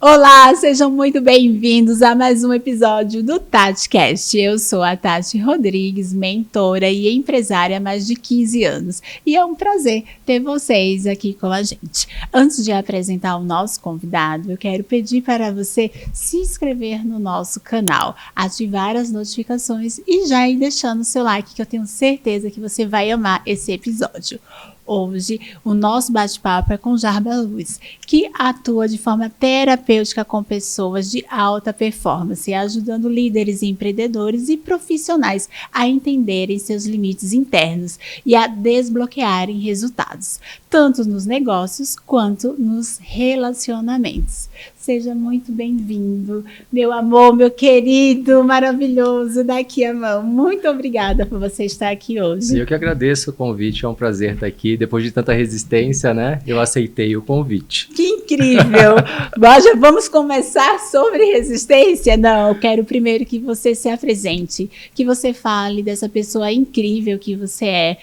Olá, sejam muito bem-vindos a mais um episódio do TatiCast. Eu sou a Tati Rodrigues, mentora e empresária há mais de 15 anos. E é um prazer ter vocês aqui com a gente. Antes de apresentar o nosso convidado, eu quero pedir para você se inscrever no nosso canal, ativar as notificações e já ir deixando o seu like, que eu tenho certeza que você vai amar esse episódio. Hoje, o nosso bate-papo é com Jarbas Luz, que atua de forma terapêutica com pessoas de alta performance, ajudando líderes, empreendedores e profissionais a entenderem seus limites internos e a desbloquearem resultados, tanto nos negócios quanto nos relacionamentos. Seja muito bem-vindo, meu amor, meu querido, maravilhoso, daqui a mão. Muito obrigada por você estar aqui hoje. Eu que agradeço o convite, é um prazer estar aqui. Depois de tanta resistência, né, eu aceitei o convite. Que incrível! Nós já vamos começar sobre resistência? Não, eu quero primeiro que você se apresente, que você fale dessa pessoa incrível que você é.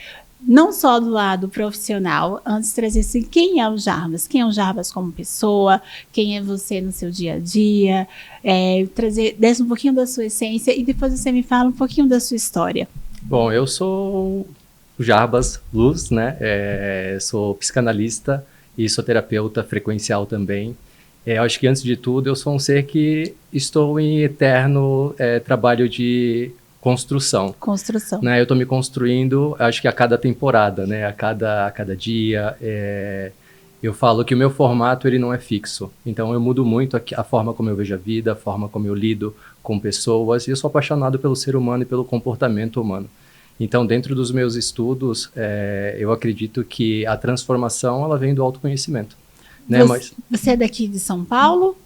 Não só do lado profissional, antes de trazer assim, quem é o Jarbas? Quem é o Jarbas como pessoa? Quem é você no seu dia a dia? Desce um pouquinho da sua essência e depois você me fala um pouquinho da sua história. Bom, eu sou o Jarbas Luz, né? Sou psicanalista e sou terapeuta frequencial também. Eu acho que antes de tudo eu sou um ser que estou em eterno trabalho de construção. Né? Eu estou me construindo, acho que a cada temporada, né? a cada dia. Eu falo que o meu formato ele não é fixo. Então eu mudo muito a forma como eu vejo a vida, a forma como eu lido com pessoas. E eu sou apaixonado pelo ser humano e pelo comportamento humano. Então, dentro dos meus estudos, eu acredito que a transformação ela vem do autoconhecimento. Né? Você é daqui de São Paulo?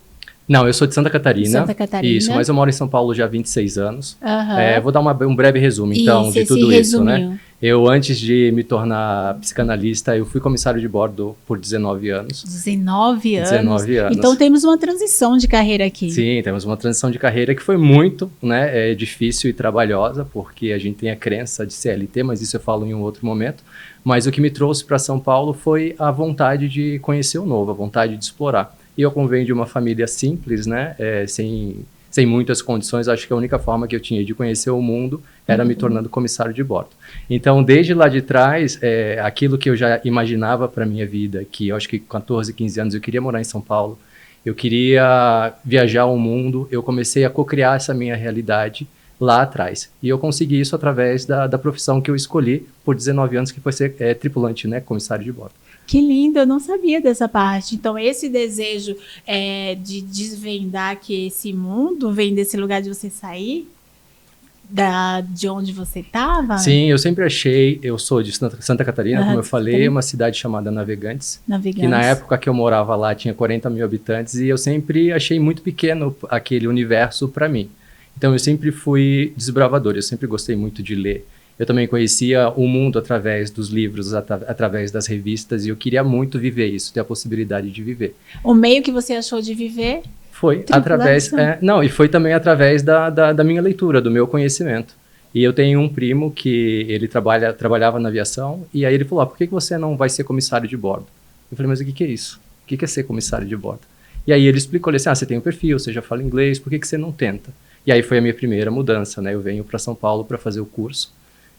Não, eu sou de Santa Catarina. Santa Catarina. Isso, mas eu moro em São Paulo já há 26 anos. Uhum. Vou dar um breve resumo, então, de tudo isso, né? Eu, antes de me tornar psicanalista, eu fui comissário de bordo por 19 anos. 19 anos? 19 anos. Então, temos uma transição de carreira aqui. Sim, temos uma transição de carreira que foi muito, né, difícil e trabalhosa, porque a gente tem a crença de CLT, mas isso eu falo em um outro momento. Mas o que me trouxe para São Paulo foi a vontade de conhecer o novo, a vontade de explorar. E eu convenho de uma família simples, né, sem muitas condições. Acho que a única forma que eu tinha de conhecer o mundo era me tornando comissário de bordo. Então, desde lá de trás, aquilo que eu já imaginava para a minha vida, que eu acho que com 14, 15 anos eu queria morar em São Paulo, eu queria viajar o mundo, eu comecei a co-criar essa minha realidade lá atrás. E eu consegui isso através da profissão que eu escolhi por 19 anos, que foi ser tripulante, né, comissário de bordo. Que lindo, eu não sabia dessa parte. Então, esse desejo de desvendar que esse mundo vem desse lugar de você sair de onde você estava? Sim, eu sempre achei, eu sou de Santa Catarina, como eu falei, uma cidade chamada Navegantes, que na época que eu morava lá tinha 40 mil habitantes e eu sempre achei muito pequeno aquele universo para mim. Então, eu sempre fui desbravador, eu sempre gostei muito de ler. Eu também conhecia o mundo através dos livros, através das revistas, e eu queria muito viver isso, ter a possibilidade de viver. O meio que você achou de viver? Foi através... e foi também através da minha leitura, do meu conhecimento. E eu tenho um primo que ele trabalhava na aviação, e aí ele falou, por que você não vai ser comissário de bordo? Eu falei, mas o que é isso? O que é ser comissário de bordo? E aí ele explicou, ele disse, você tem um perfil, você já fala inglês, por que você não tenta? E aí foi a minha primeira mudança, né? Eu venho para São Paulo para fazer o curso.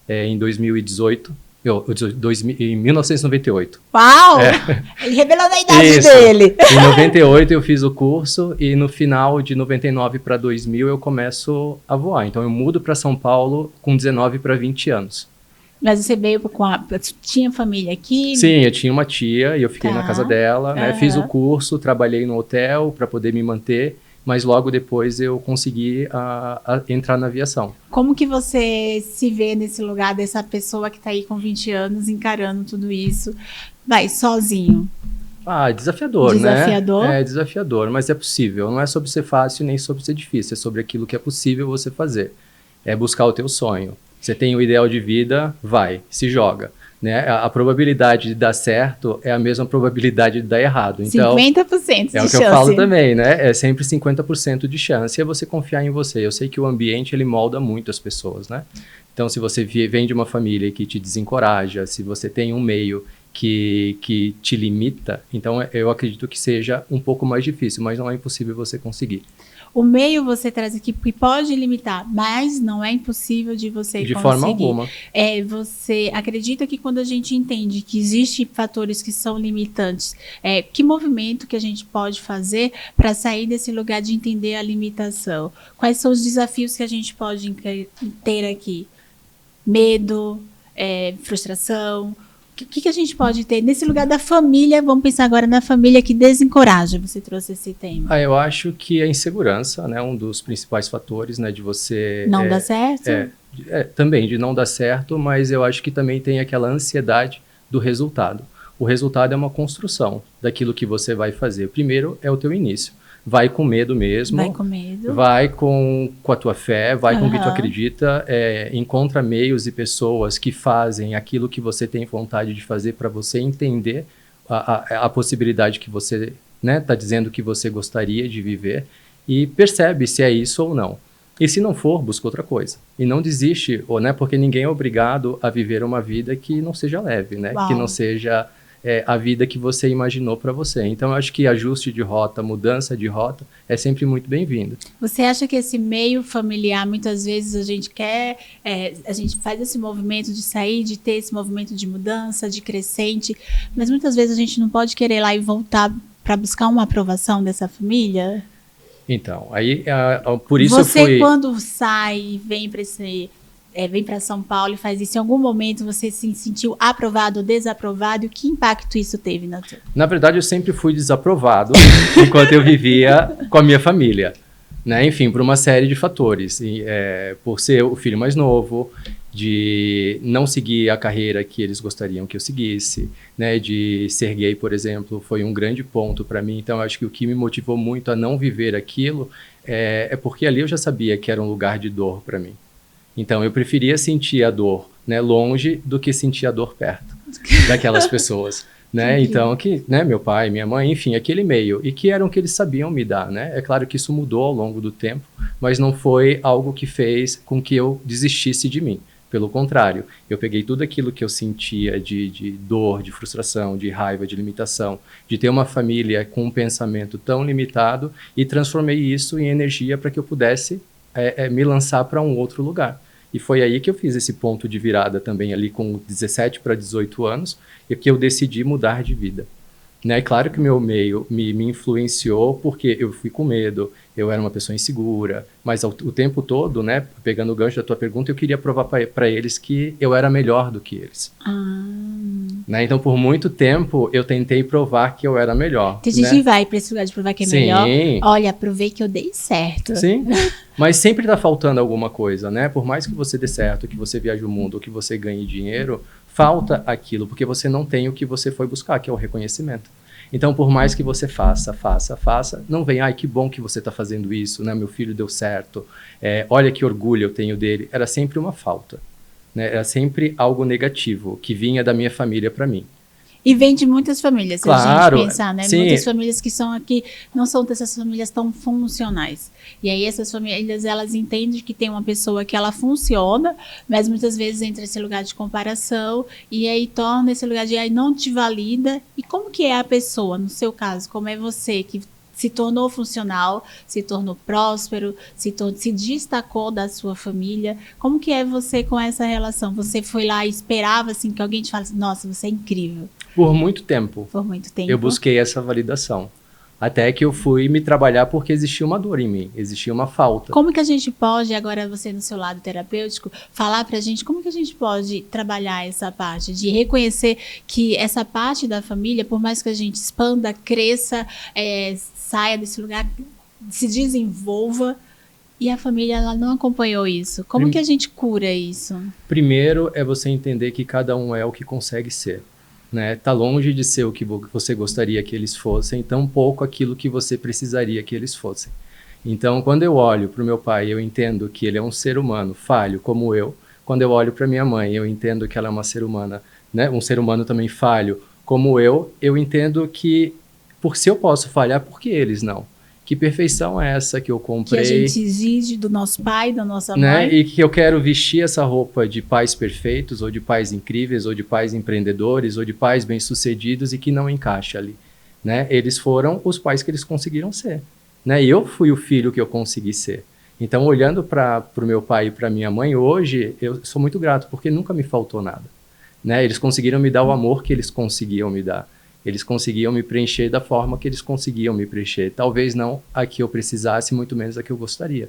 Em 2018, em 1998. Uau! Ele revelou a idade dele. Em 98 eu fiz o curso e no final de 99 para 2000 eu começo a voar. Então eu mudo para São Paulo com 19 para 20 anos. Mas você veio tinha família aqui? Sim, eu tinha uma tia e eu fiquei na casa dela, né? Fiz o curso, trabalhei no hotel para poder me manter. Mas logo depois eu consegui entrar na aviação. Como que você se vê nesse lugar dessa pessoa que está aí com 20 anos encarando tudo isso? Sozinho. Desafiador, né? Desafiador? É desafiador, mas é possível. Não é sobre ser fácil nem sobre ser difícil. É sobre aquilo que é possível você fazer. É buscar o teu sonho. Você tem o ideal de vida, se joga. Né? A probabilidade de dar certo é a mesma probabilidade de dar errado. Então, 50% de chance. É o que eu falo também, né? É sempre 50% de chance. É você confiar em você. Eu sei que o ambiente, ele molda muito as pessoas, né? Então, se você vem de uma família que te desencoraja, se você tem um meio que te limita, então eu acredito que seja um pouco mais difícil, mas não é impossível você conseguir. O meio você traz aqui que pode limitar, mas não é impossível de você De conseguir. forma alguma. Você acredita que quando a gente entende que existem fatores que são limitantes, que movimento que a gente pode fazer para sair desse lugar de entender a limitação? Quais são os desafios que a gente pode ter aqui? Medo, frustração? O que a gente pode ter nesse lugar da família? Vamos pensar agora na família que desencoraja. Você trouxe esse tema. Eu acho que a insegurança, né, um dos principais fatores, né, de você... Não dá certo? Também, de não dar certo, mas eu acho que também tem aquela ansiedade do resultado. O resultado é uma construção daquilo que você vai fazer. Primeiro é o teu início. Vai com medo mesmo. Vai com medo. Vai com a tua fé, vai com o que tu acredita. Encontra meios e pessoas que fazem aquilo que você tem vontade de fazer para você entender a possibilidade que você tá dizendo que você gostaria de viver e percebe se é isso ou não. E se não for, busca outra coisa. E não desiste, porque ninguém é obrigado a viver uma vida que não seja leve, né? Que não seja... a vida que você imaginou para você. Então, eu acho que ajuste de rota, mudança de rota, é sempre muito bem-vindo. Você acha que esse meio familiar, muitas vezes a gente quer, a gente faz esse movimento de sair, de ter esse movimento de mudança, de crescente, mas muitas vezes a gente não pode querer ir lá e voltar para buscar uma aprovação dessa família? Então, aí, por isso você quando sai e vem para vem para São Paulo e faz isso, em algum momento você se sentiu aprovado ou desaprovado? E que impacto isso teve na tua? Na verdade, eu sempre fui desaprovado enquanto eu vivia com a minha família, né? Enfim, por uma série de fatores. Por ser o filho mais novo, de não seguir a carreira que eles gostariam que eu seguisse, né? De ser gay, por exemplo, foi um grande ponto para mim. Então, eu acho que o que me motivou muito a não viver aquilo é porque ali eu já sabia que era um lugar de dor para mim. Então, eu preferia sentir a dor, né, longe do que sentir a dor perto daquelas pessoas, né? Então, meu pai, minha mãe, enfim, aquele meio, e que eram o que eles sabiam me dar, né? É claro que isso mudou ao longo do tempo, mas não foi algo que fez com que eu desistisse de mim. Pelo contrário, eu peguei tudo aquilo que eu sentia de dor, de frustração, de raiva, de limitação, de ter uma família com um pensamento tão limitado e transformei isso em energia para que eu pudesse me lançar para um outro lugar. E foi aí que eu fiz esse ponto de virada também, ali com 17 para 18 anos, e que eu decidi mudar de vida. Né? Claro que o meu meio me influenciou, porque eu fui com medo, eu era uma pessoa insegura, mas o tempo todo, né, pegando o gancho da tua pergunta, eu queria provar para eles que eu era melhor do que eles. Né? Então, por muito tempo, eu tentei provar que eu era melhor. Que a gente vai para esse lugar de provar que é melhor. Olha, provei que eu dei certo. Sim, mas sempre está faltando alguma coisa, né? Por mais que você dê certo, que você viaje o mundo, que você ganhe dinheiro, falta aquilo, porque você não tem o que você foi buscar, que é o reconhecimento. Então, por mais que você faça, não vem, ai, que bom que você está fazendo isso, né? Meu filho deu certo, olha que orgulho eu tenho dele. Era sempre uma falta, né? Era sempre algo negativo que vinha da minha família para mim. E vem de muitas famílias, se a gente pensar, né? Sim. Muitas famílias que são aqui, não são dessas famílias tão funcionais. E aí essas famílias, elas entendem que tem uma pessoa que ela funciona, mas muitas vezes entra esse lugar de comparação e aí torna esse lugar de aí não te valida. E como que é a pessoa, no seu caso? Como é você que se tornou funcional, se tornou próspero, se destacou da sua família? Como que é você com essa relação? Você foi lá e esperava assim, que alguém te falasse, nossa, você é incrível? Por muito tempo. Por muito tempo. Eu busquei essa validação. Até que eu fui me trabalhar porque existia uma dor em mim, existia uma falta. Como que a gente pode, agora você no seu lado terapêutico, falar pra gente como que a gente pode trabalhar essa parte, de reconhecer que essa parte da família, por mais que a gente expanda, cresça, saia desse lugar, se desenvolva, e a família ela não acompanhou isso. Como que a gente cura isso? Primeiro é você entender que cada um é o que consegue ser. Né? Tá longe de ser o que você gostaria que eles fossem, tão pouco aquilo que você precisaria que eles fossem. Então, quando eu olho para o meu pai, eu entendo que ele é um ser humano falho como eu. Quando eu olho para minha mãe, eu entendo que ela é uma ser humana, né? Um ser humano também falho como eu entendo que, se eu posso falhar, por que eles não? Que perfeição é essa que eu comprei? Que a gente exige do nosso pai, da nossa né? mãe. E que eu quero vestir essa roupa de pais perfeitos, ou de pais incríveis, ou de pais empreendedores, ou de pais bem-sucedidos e que não encaixa ali, né? Eles foram os pais que eles conseguiram ser, né? E eu fui o filho que eu consegui ser. Então, olhando para o meu pai e para minha mãe, hoje, eu sou muito grato, porque nunca me faltou nada, né? Eles conseguiram me dar o amor que eles conseguiam me dar. Eles conseguiam me preencher da forma que eles conseguiam me preencher. Talvez não a que eu precisasse, muito menos a que eu gostaria.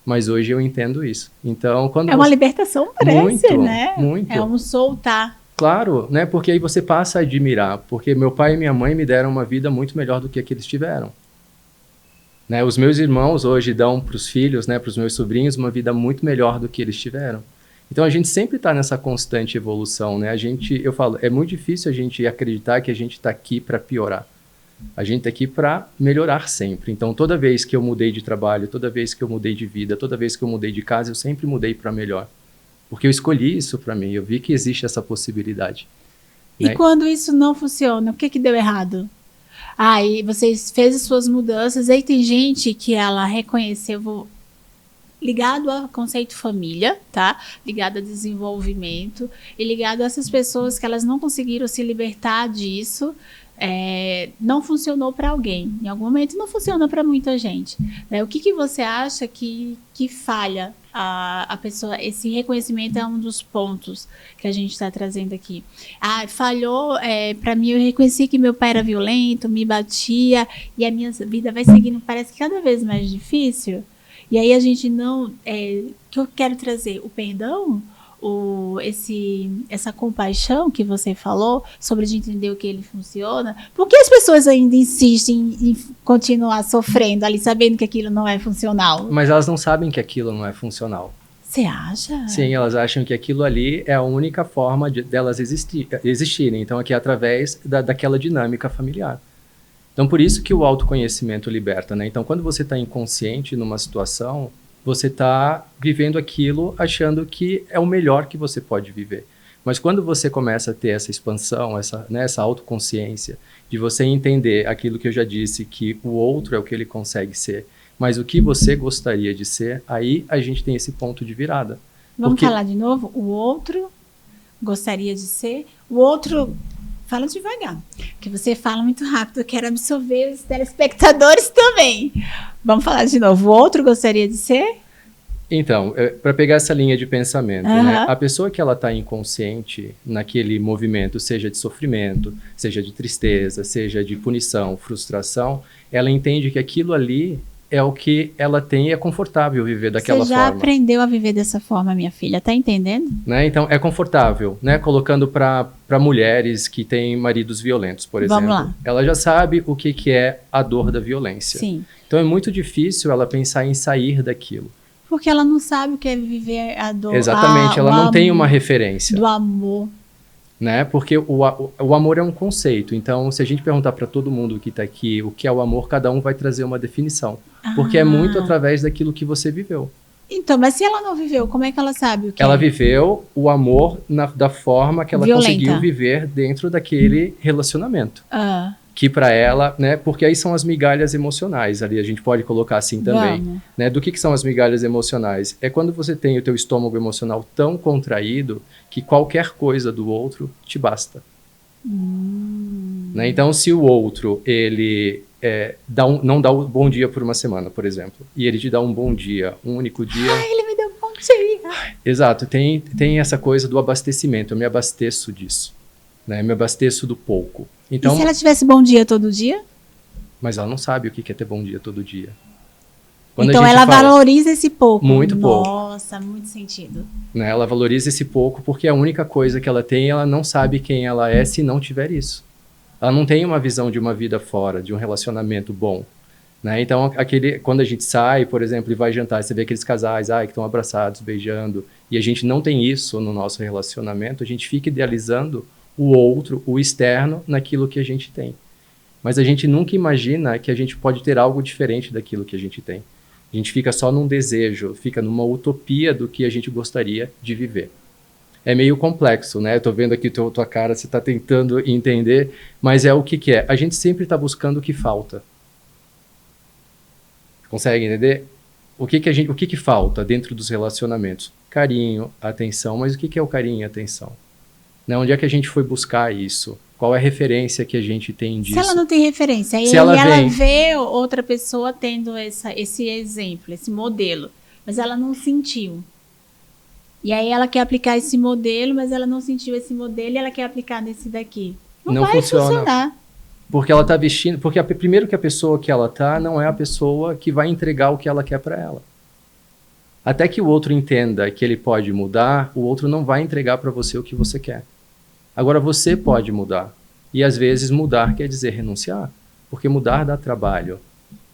Mas hoje eu entendo isso. Então, quando É uma libertação, parece, muito, né? Muito. É um soltar. Claro, né? Porque aí você passa a admirar. Porque meu pai e minha mãe me deram uma vida muito melhor do que a que eles tiveram. Né? Os meus irmãos hoje dão para os filhos, né, para os meus sobrinhos, uma vida muito melhor do que eles tiveram. Então a gente sempre está nessa constante evolução, né? Eu falo, é muito difícil a gente acreditar que a gente está aqui para piorar. A gente está aqui para melhorar sempre. Então toda vez que eu mudei de trabalho, toda vez que eu mudei de vida, toda vez que eu mudei de casa, eu sempre mudei para melhor. Porque eu escolhi isso para mim, eu vi que existe essa possibilidade. E quando isso não funciona, o que deu errado? Aí vocês fez as suas mudanças, aí tem gente que ela reconheceu, ligado ao conceito família, tá? Ligado a desenvolvimento e ligado a essas pessoas que elas não conseguiram se libertar disso, não funcionou para alguém. Em algum momento não funciona para muita gente. Né? O que você acha que falha a pessoa? Esse reconhecimento é um dos pontos que a gente está trazendo aqui. Falhou, para mim, eu reconheci que meu pai era violento, me batia, e a minha vida vai seguindo, parece que cada vez mais difícil. E aí a gente não... que eu quero trazer o perdão, essa compaixão que você falou, sobre de entender o que ele funciona. Por que as pessoas ainda insistem em continuar sofrendo ali, sabendo que aquilo não é funcional? Mas elas não sabem que aquilo não é funcional. Você acha? Sim, elas acham que aquilo ali é a única forma delas existirem. Então, aqui é através daquela dinâmica familiar. Então, por isso que o autoconhecimento liberta, né? Então, quando você está inconsciente numa situação, você está vivendo aquilo achando que é o melhor que você pode viver. Mas quando você começa a ter essa expansão, essa autoconsciência, de você entender aquilo que eu já disse, que o outro é o que ele consegue ser, mas o que você gostaria de ser, aí a gente tem esse ponto de virada. Vamos falar de novo? O outro gostaria de ser, o outro... Fala devagar, porque você fala muito rápido, eu quero absorver os telespectadores também. Vamos falar de novo. O outro gostaria de ser? Então, para pegar essa linha de pensamento, né? A pessoa que ela está inconsciente naquele movimento, seja de sofrimento, seja de tristeza, seja de punição, frustração, ela entende que aquilo ali é o que ela tem e é confortável viver daquela forma. Você já aprendeu a viver dessa forma, minha filha, tá entendendo? Né? Então, é confortável, né? Colocando para mulheres que têm maridos violentos, por exemplo. Vamos lá. Ela já sabe o que é a dor da violência. Sim. Então, é muito difícil ela pensar em sair daquilo. Porque ela não sabe o que é viver a dor. Exatamente, ela não tem uma referência. Do amor. Né? Porque o amor é um conceito. Então, se a gente perguntar para todo mundo que está aqui o que é o amor, cada um vai trazer uma definição. Porque é muito através daquilo que você viveu. Então, mas se ela não viveu, como é que ela sabe o que ela viveu o amor da forma que ela conseguiu viver dentro daquele relacionamento. Que para ela, né? Porque aí são as migalhas emocionais ali, a gente pode colocar assim também. Né? Do que são as migalhas emocionais? É quando você tem o teu estômago emocional tão contraído que qualquer coisa do outro te basta. Né? Então, se o outro, ele não dá um bom dia por uma semana, por exemplo, e ele te dá um bom dia, um único dia... ele me deu um bom dia! Exato, tem essa coisa do abastecimento, eu me abasteço disso. Né? Eu me abasteço do pouco. Então, e se ela tivesse bom dia todo dia? Mas ela não sabe o que é ter bom dia todo dia. Então ela valoriza esse pouco. Muito pouco. Nossa, muito sentido. Né? Ela valoriza esse pouco porque é a única coisa que ela tem, ela não sabe quem ela é se não tiver isso. Ela não tem uma visão de uma vida fora, de um relacionamento bom. Né? Então, quando a gente sai, por exemplo, e vai jantar, você vê aqueles casais que estão abraçados, beijando, e a gente não tem isso no nosso relacionamento, a gente fica idealizando o outro, o externo, naquilo que a gente tem. Mas a gente nunca imagina que a gente pode ter algo diferente daquilo que a gente tem. A gente fica só num desejo, fica numa utopia do que a gente gostaria de viver. É meio complexo, né? Eu tô vendo aqui tua cara, você tá tentando entender, mas é o que é. A gente sempre está buscando o que falta. Consegue entender? O que que falta dentro dos relacionamentos? Carinho, atenção, mas o que que é o carinho e atenção? Né? Onde é que a gente foi buscar isso? Qual é a referência que a gente tem disso? Se ela não tem referência, aí Se ela vem... vê outra pessoa tendo esse exemplo, esse modelo, mas ela não sentiu. E aí ela quer aplicar esse modelo, mas ela não sentiu esse modelo e ela quer aplicar nesse daqui. Não vai funcionar. Porque ela está vestindo... Porque primeiro que a pessoa que ela tá não é a pessoa que vai entregar o que ela quer para ela. Até que o outro entenda que ele pode mudar, o outro não vai entregar para você o que você quer. Agora você pode mudar. E às vezes mudar quer dizer renunciar. Porque mudar dá trabalho.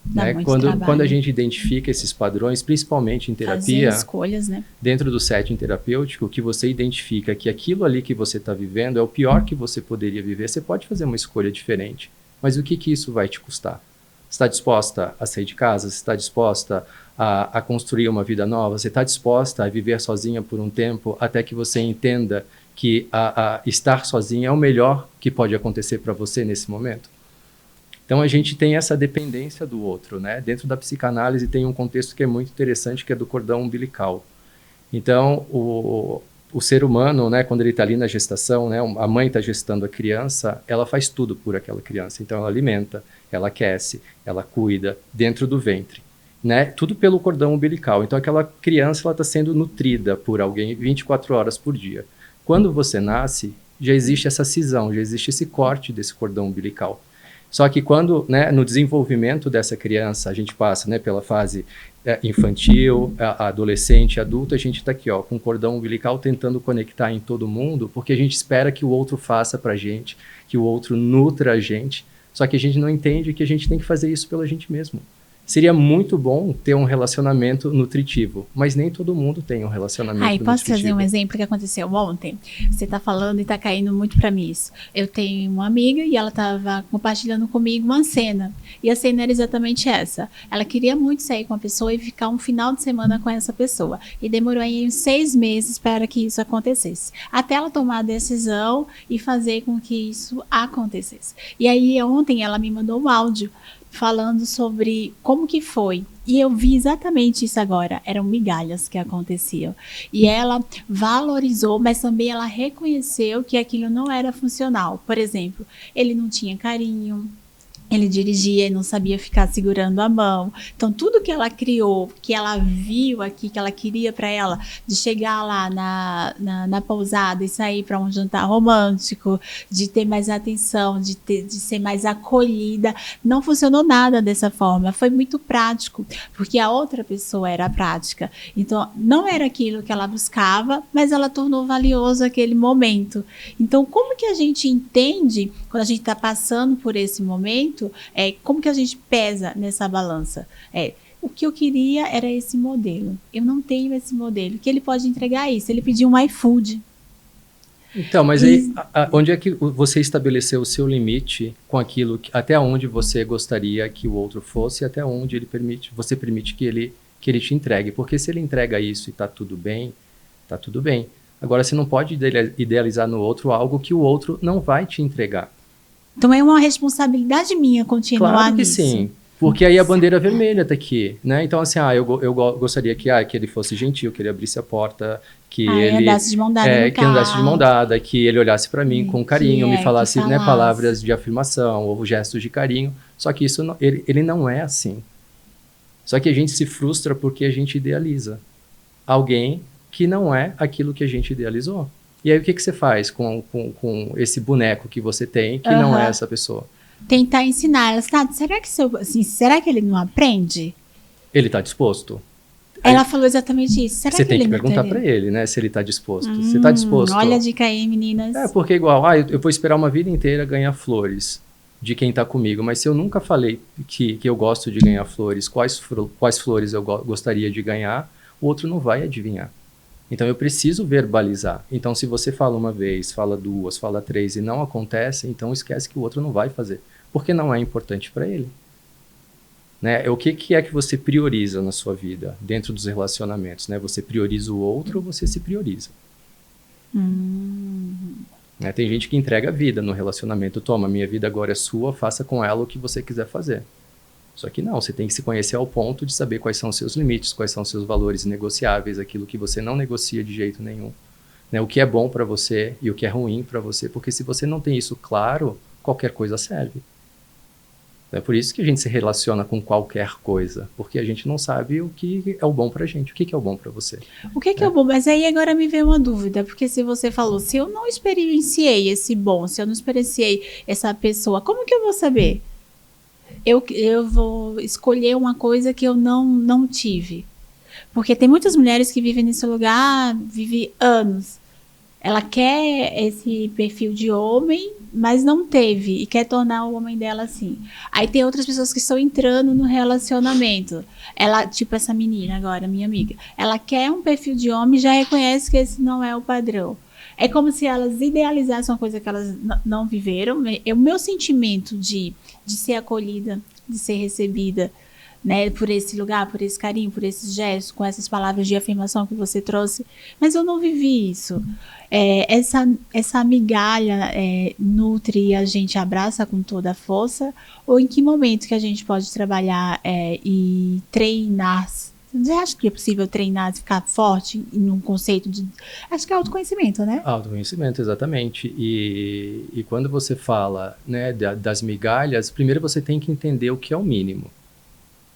Né? Quando a gente identifica esses padrões, principalmente em terapia, fazer escolhas, né? Dentro do setting terapêutico, que você identifica que aquilo ali que você está vivendo é o pior que você poderia viver, você pode fazer uma escolha diferente. Mas o que que isso vai te custar? Você está disposta a sair de casa? Você está disposta a construir uma vida nova? Você está disposta a viver sozinha por um tempo até que você entenda que estar sozinha é o melhor que pode acontecer para você nesse momento? Então a gente tem essa dependência do outro, né? Dentro da psicanálise tem um contexto que é muito interessante, que é do cordão umbilical. Então o ser humano, né, quando ele está ali na gestação, né, a mãe está gestando a criança, ela faz tudo por aquela criança. Então ela alimenta, ela aquece, ela cuida dentro do ventre, né? Tudo pelo cordão umbilical. Então aquela criança está sendo nutrida por alguém 24 horas por dia. Quando você nasce, já existe essa cisão, já existe esse corte desse cordão umbilical. Só que quando, né, no desenvolvimento dessa criança, a gente passa, né, pela fase infantil, adolescente, adulto, a gente está aqui, ó, com o cordão umbilical tentando conectar em todo mundo, porque a gente espera que o outro faça pra gente, que o outro nutra a gente, só que a gente não entende que a gente tem que fazer isso pela gente mesmo. Seria muito bom ter um relacionamento nutritivo, mas nem todo mundo tem um relacionamento nutritivo. Posso trazer um exemplo que aconteceu ontem? Você tá falando e tá caindo muito pra mim isso. Eu tenho uma amiga e ela tava compartilhando comigo uma cena. E a cena era exatamente essa. Ela queria muito sair com a pessoa e ficar um final de semana com essa pessoa. E demorou aí uns 6 meses para que isso acontecesse. Até ela tomar a decisão e fazer com que isso acontecesse. E aí ontem ela me mandou um áudio falando sobre como que foi. E eu vi exatamente isso agora. Eram migalhas que aconteciam. E ela valorizou, mas também ela reconheceu que aquilo não era funcional. Por exemplo, ele não tinha carinho, ele dirigia e não sabia ficar segurando a mão. Então, tudo que ela criou, que ela viu aqui, que ela queria para ela, de chegar lá na pousada e sair para um jantar romântico, de ter mais atenção, de ser mais acolhida, não funcionou nada dessa forma. Foi muito prático, porque a outra pessoa era prática. Então, não era aquilo que ela buscava, mas ela tornou valioso aquele momento. Então, como que a gente entende, quando a gente está passando por esse momento, como que a gente pesa nessa balança? O que eu queria era esse modelo. Eu não tenho esse modelo. Que ele pode entregar isso? Ele pediu um iFood. Então, mas aí, onde é que você estabeleceu o seu limite com aquilo, até onde você gostaria que o outro fosse, até onde você permite que ele te entregue? Porque se ele entrega isso e está tudo bem, está tudo bem. Agora, você não pode idealizar no outro algo que o outro não vai te entregar. Então é uma responsabilidade minha continuar claro que nisso. Sim, porque aí a bandeira vermelha tá aqui, né? Então assim, eu gostaria que ele fosse gentil, que ele abrisse a porta, que ele andasse de mão dada no que andasse de mão dada, que ele olhasse para mim com carinho, me falasse, né, palavras de afirmação ou gestos de carinho. Só que isso ele não é assim. Só que a gente se frustra porque a gente idealiza alguém que não é aquilo que a gente idealizou. E aí o que você faz com esse boneco que você tem, que não é essa pessoa? Tentar ensinar ela. Será que ele não aprende? Ele está disposto? Ela falou exatamente isso. Será você que tem ele que não perguntar para ele, né? Se ele está disposto. Você está disposto? Olha a dica aí, meninas. Porque igual, eu vou esperar uma vida inteira ganhar flores de quem está comigo. Mas se eu nunca falei que eu gosto de ganhar flores, quais flores eu gostaria de ganhar, o outro não vai adivinhar. Então, eu preciso verbalizar. Então, se você fala uma vez, fala duas, fala três e não acontece, então esquece que o outro não vai fazer. Porque não é importante para ele. Né? O que é que você prioriza na sua vida, dentro dos relacionamentos? Né? Você prioriza o outro ou você se prioriza? Né? Tem gente que entrega a vida no relacionamento. Toma, minha vida agora é sua, faça com ela o que você quiser fazer. Só que não, você tem que se conhecer ao ponto de saber quais são os seus limites, quais são os seus valores negociáveis, aquilo que você não negocia de jeito nenhum. Né? O que é bom para você e o que é ruim para você, porque se você não tem isso claro, qualquer coisa serve. É por isso que a gente se relaciona com qualquer coisa, porque a gente não sabe o que é o bom pra gente, o que é o bom pra você. O que é o bom? Mas aí agora me veio uma dúvida, porque se você falou, se eu não experienciei esse bom, se eu não experienciei essa pessoa, como que eu vou saber? Eu vou escolher uma coisa que eu não tive. Porque tem muitas mulheres que vivem nesse lugar, vivem anos. Ela quer esse perfil de homem, mas não teve e quer tornar o homem dela assim. Aí tem outras pessoas que estão entrando no relacionamento. Ela, tipo essa menina agora, minha amiga, ela quer um perfil de homem e já reconhece que esse não é o padrão. É como se elas idealizassem uma coisa que elas não viveram. O meu sentimento de ser acolhida, de ser recebida, né, por esse lugar, por esse carinho, por esses gestos, com essas palavras de afirmação que você trouxe, mas eu não vivi isso. Essa migalha nutre e a gente abraça com toda a força, ou em que momento que a gente pode trabalhar e treinar? Você acha que é possível treinar, ficar forte num conceito de... Acho que é autoconhecimento, né? Autoconhecimento, exatamente. E quando você fala, né, das migalhas, primeiro você tem que entender o que é o mínimo.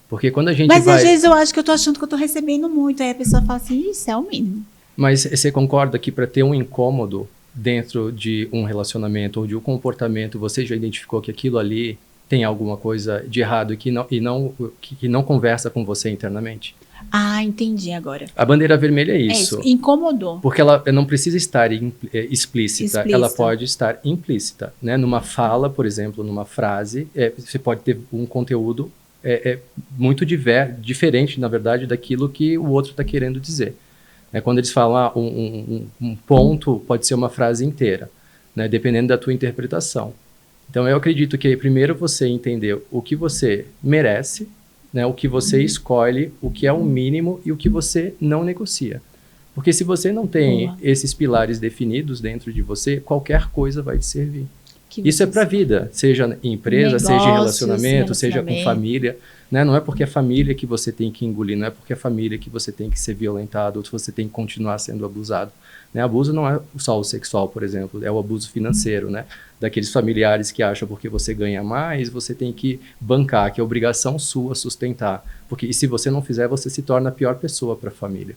Porque quando a gente Mas às vezes eu acho que eu tô achando que eu tô recebendo muito, aí a pessoa fala assim, isso é o mínimo. Mas você concorda que para ter um incômodo dentro de um relacionamento ou de um comportamento, você já identificou que aquilo ali tem alguma coisa de errado e que não conversa com você internamente? Ah, entendi agora. A bandeira vermelha é isso. Incomodou. Porque ela não precisa estar explícita, ela pode estar implícita. Né? Numa fala, por exemplo, numa frase, você pode ter um conteúdo muito diferente, na verdade, daquilo que o outro está querendo dizer. Quando eles falam um ponto, pode ser uma frase inteira, né? Dependendo da tua interpretação. Então, eu acredito que primeiro você entender o que você merece, né? O que você escolhe, o que é o mínimo e o que você não negocia. Porque se você não tem esses pilares definidos dentro de você, qualquer coisa vai te servir. Isso é para a vida, seja em empresa, seja em relacionamento, seja com família. Né? Não é porque é família que você tem que engolir, não é porque é família que você tem que ser violentado ou que você tem que continuar sendo abusado. Né? Abuso não é só o sexual, por exemplo, é o abuso financeiro, né? Daqueles familiares que acham porque você ganha mais, você tem que bancar, que é obrigação sua sustentar. E se você não fizer, você se torna a pior pessoa para a família.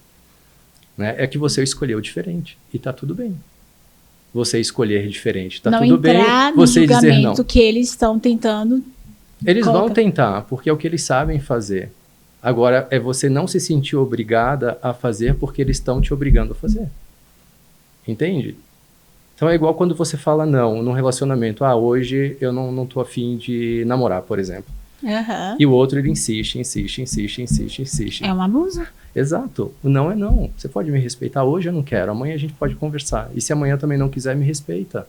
Né? É que você escolheu diferente e está tudo bem. Você escolher diferente, tá tudo bem, você dizer não. Que eles estão tentando... Eles vão tentar, porque é o que eles sabem fazer. Agora, é você não se sentir obrigada a fazer porque eles estão te obrigando a fazer. Entende? Então é igual quando você fala não num relacionamento. Hoje eu não tô afim de namorar, por exemplo. Uhum. E o outro, ele insiste. É um abuso? Exato. O não é não. Você pode me respeitar. Hoje eu não quero. Amanhã a gente pode conversar. E se amanhã também não quiser, me respeita.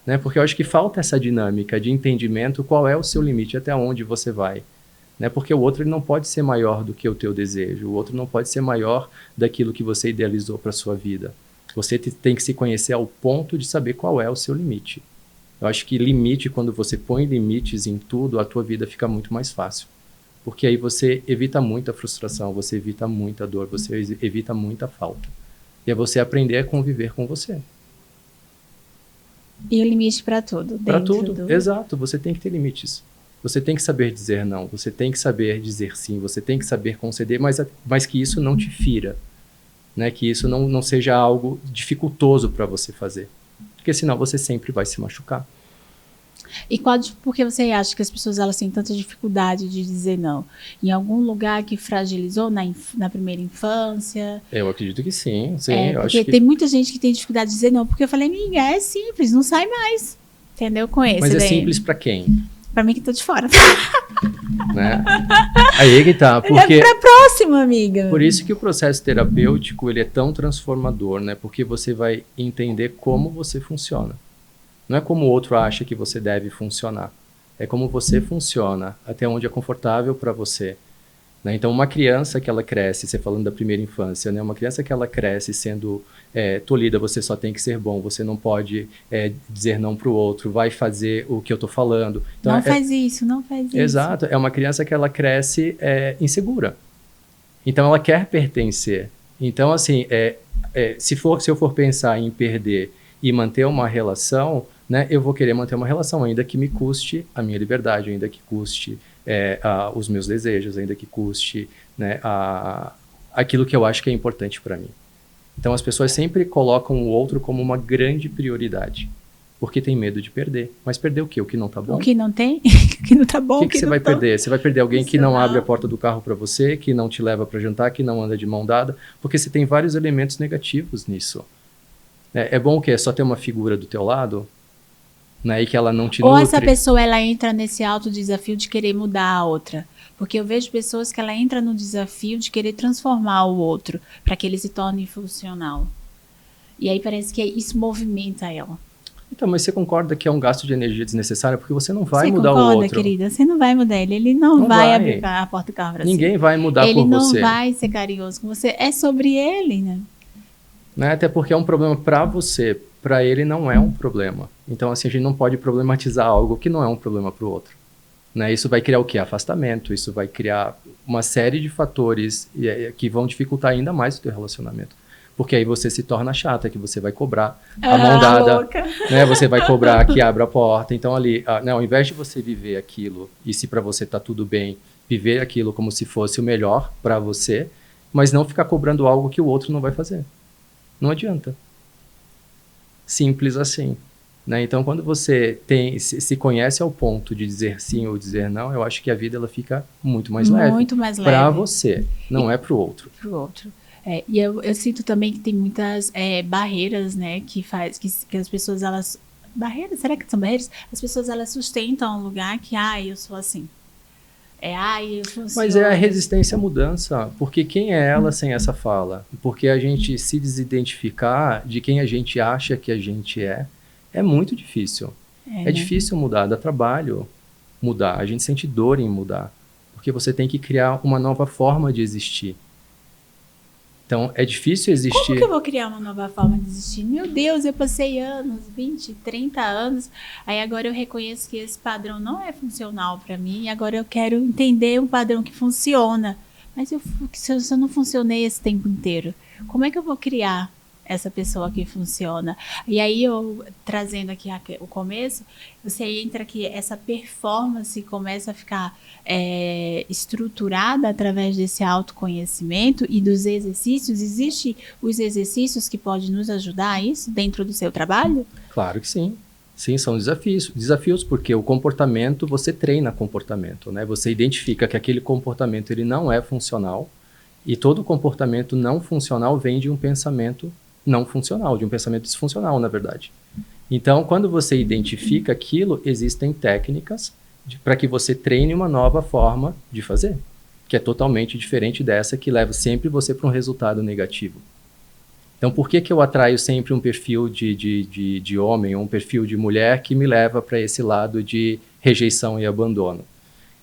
Né? Porque eu acho que falta essa dinâmica de entendimento. Qual é o seu limite? Até onde você vai? Né? Porque o outro ele não pode ser maior do que o teu desejo. O outro não pode ser maior daquilo que você idealizou para sua vida. Você tem que se conhecer ao ponto de saber qual é o seu limite. Eu acho que limite, quando você põe limites em tudo, a tua vida fica muito mais fácil. Porque aí você evita muita frustração, você evita muita dor, você evita muita falta. E é você aprender a conviver com você. E o limite para tudo. Para tudo, exato. Você tem que ter limites. Você tem que saber dizer não, você tem que saber dizer sim, você tem que saber conceder, mas que isso não te fira. Né? Que isso não seja algo dificultoso para você fazer. Porque senão você sempre vai se machucar. E por que você acha que as pessoas elas têm tanta dificuldade de dizer não? Em algum lugar que fragilizou na primeira infância? Eu acredito que sim. Eu acho que tem muita gente que tem dificuldade de dizer não. Porque eu falei, amiga, é simples, não sai mais. Entendeu? Com esse Mas é simples para quem? Para mim que tô de fora. Né? Aí que tá. Porque... É pra próxima, amiga. Por isso que o processo terapêutico ele é tão transformador, né? Porque você vai entender como você funciona. Não é como o outro acha que você deve funcionar. É como você funciona, até onde é confortável para você. Né? Então, uma criança que ela cresce, você falando da primeira infância, né? Uma criança que ela cresce sendo tolhida, você só tem que ser bom, você não pode dizer não para o outro, vai fazer o que eu estou falando. Então, não faz isso, não faz isso. Exato, é uma criança que ela cresce insegura. Então, ela quer pertencer. Então, assim, se eu for pensar em perder e manter uma relação, né, eu vou querer manter uma relação, ainda que me custe a minha liberdade, ainda que custe os meus desejos, ainda que custe, né, aquilo que eu acho que é importante para mim. Então, as pessoas sempre colocam o outro como uma grande prioridade, porque tem medo de perder. Mas perder o quê? O que não tá bom? O que não tem? O que não tá bom? O que você vai perder? Você vai perder alguém que não abre a porta do carro para você, que não te leva para jantar, que não anda de mão dada, porque você tem vários elementos negativos nisso. É bom o quê? É só ter uma figura do teu lado, né, e que ela não te nutre. Ou essa pessoa, ela entra nesse alto desafio de querer mudar a outra. Porque eu vejo pessoas que ela entra no desafio de querer transformar o outro, para que ele se torne funcional. E aí parece que isso movimenta ela. Então, mas você concorda que é um gasto de energia desnecessário? Porque você não vai mudar o outro. Você concorda, querida? Você não vai mudar ele. Ele não vai abrir a porta do carro pra você. Ninguém vai mudar por você. Ele não vai ser carinhoso com você. É sobre ele, né? Até porque é um problema para você. Para ele não é um problema. Então, assim, a gente não pode problematizar algo que não é um problema para o outro. Né? Isso vai criar o quê? Afastamento. Isso vai criar uma série de fatores que vão dificultar ainda mais o teu relacionamento. Porque aí você se torna chata, que você vai cobrar a mão dada, né? Você vai cobrar que abra a porta. Então ali, ao invés de você viver aquilo, e se para você tá tudo bem, viver aquilo como se fosse o melhor para você, mas não ficar cobrando algo que o outro não vai fazer. Não adianta. Simples assim. Né? Então quando você se conhece ao ponto de dizer sim ou dizer não, eu acho que a vida ela fica muito mais leve. Muito mais leve. Para você, não é para o outro. Para o outro. E eu sinto também que tem muitas barreiras, né, que as pessoas, elas... Barreiras? Será que são barreiras? As pessoas, elas sustentam um lugar que, eu sou assim. Eu funciono. Mas é a resistência à mudança, porque quem é ela sem essa fala? Porque a gente se desidentificar de quem a gente acha que a gente é muito difícil. É difícil mudar, dá trabalho mudar, a gente sente dor em mudar, porque você tem que criar uma nova forma de existir. Então, é difícil existir... Como que eu vou criar uma nova forma de existir? Meu Deus, eu passei anos, 20, 30 anos, aí agora eu reconheço que esse padrão não é funcional para mim, e agora eu quero entender um padrão que funciona. Mas se eu não funcionei esse tempo inteiro, como é que eu vou criar essa pessoa que funciona? E aí, eu trazendo aqui o começo, você entra que essa performance começa a ficar estruturada através desse autoconhecimento e dos exercícios. Existem os exercícios que podem nos ajudar a isso dentro do seu trabalho? Claro que sim. Sim, são desafios porque o comportamento, você treina comportamento, né? Você identifica que aquele comportamento ele não é funcional, e todo comportamento não funcional vem de um pensamento não funcional, de um pensamento disfuncional, na verdade. Então, quando você identifica aquilo, existem técnicas para que você treine uma nova forma de fazer, que é totalmente diferente dessa que leva sempre você para um resultado negativo. Então, por que eu atraio sempre um perfil de homem ou um perfil de mulher que me leva para esse lado de rejeição e abandono?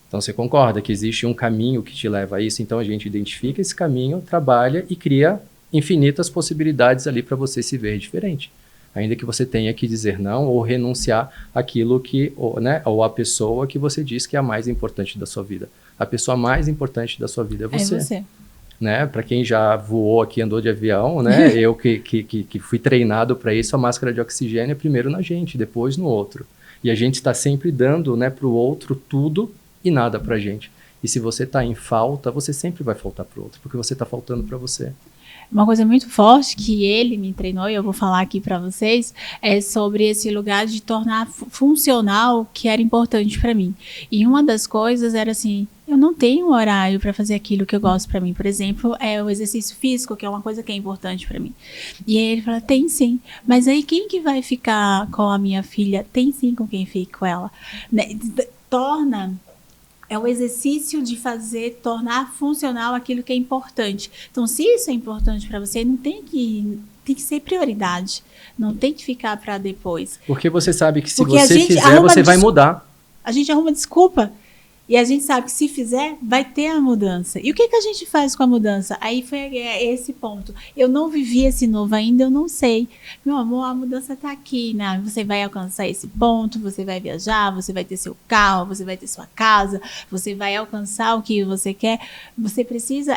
Então, você concorda que existe um caminho que te leva a isso? Então, a gente identifica esse caminho, trabalha e cria infinitas possibilidades ali para você se ver diferente. Ainda que você tenha que dizer não ou renunciar àquilo ou a pessoa que você diz que é a mais importante da sua vida. A pessoa mais importante da sua vida é você. É você. Né? Para quem já voou aqui, andou de avião, né? Eu que fui treinado para isso, a máscara de oxigênio é primeiro na gente, depois no outro. E a gente está sempre dando, né, para o outro tudo e nada para a gente. E se você está em falta, você sempre vai faltar para o outro, porque você está faltando para você. Uma coisa muito forte que ele me treinou, e eu vou falar aqui para vocês, é sobre esse lugar de tornar funcional que era importante para mim. E uma das coisas era assim, eu não tenho um horário para fazer aquilo que eu gosto para mim. Por exemplo, é o exercício físico, que é uma coisa que é importante para mim. E aí ele fala, tem sim. Mas aí quem que vai ficar com a minha filha? Tem sim com quem fica com ela. É o exercício de tornar funcional aquilo que é importante. Então, se isso é importante para você, não tem que ser prioridade. Não tem que ficar para depois. Porque você sabe que se você fizer, você vai mudar. A gente arruma desculpa. E a gente sabe que se fizer, vai ter a mudança. E o que a gente faz com a mudança? Aí foi esse ponto. Eu não vivi esse novo ainda, eu não sei. Meu amor, a mudança está aqui, né? Você vai alcançar esse ponto, você vai viajar, você vai ter seu carro, você vai ter sua casa, você vai alcançar o que você quer. Você precisa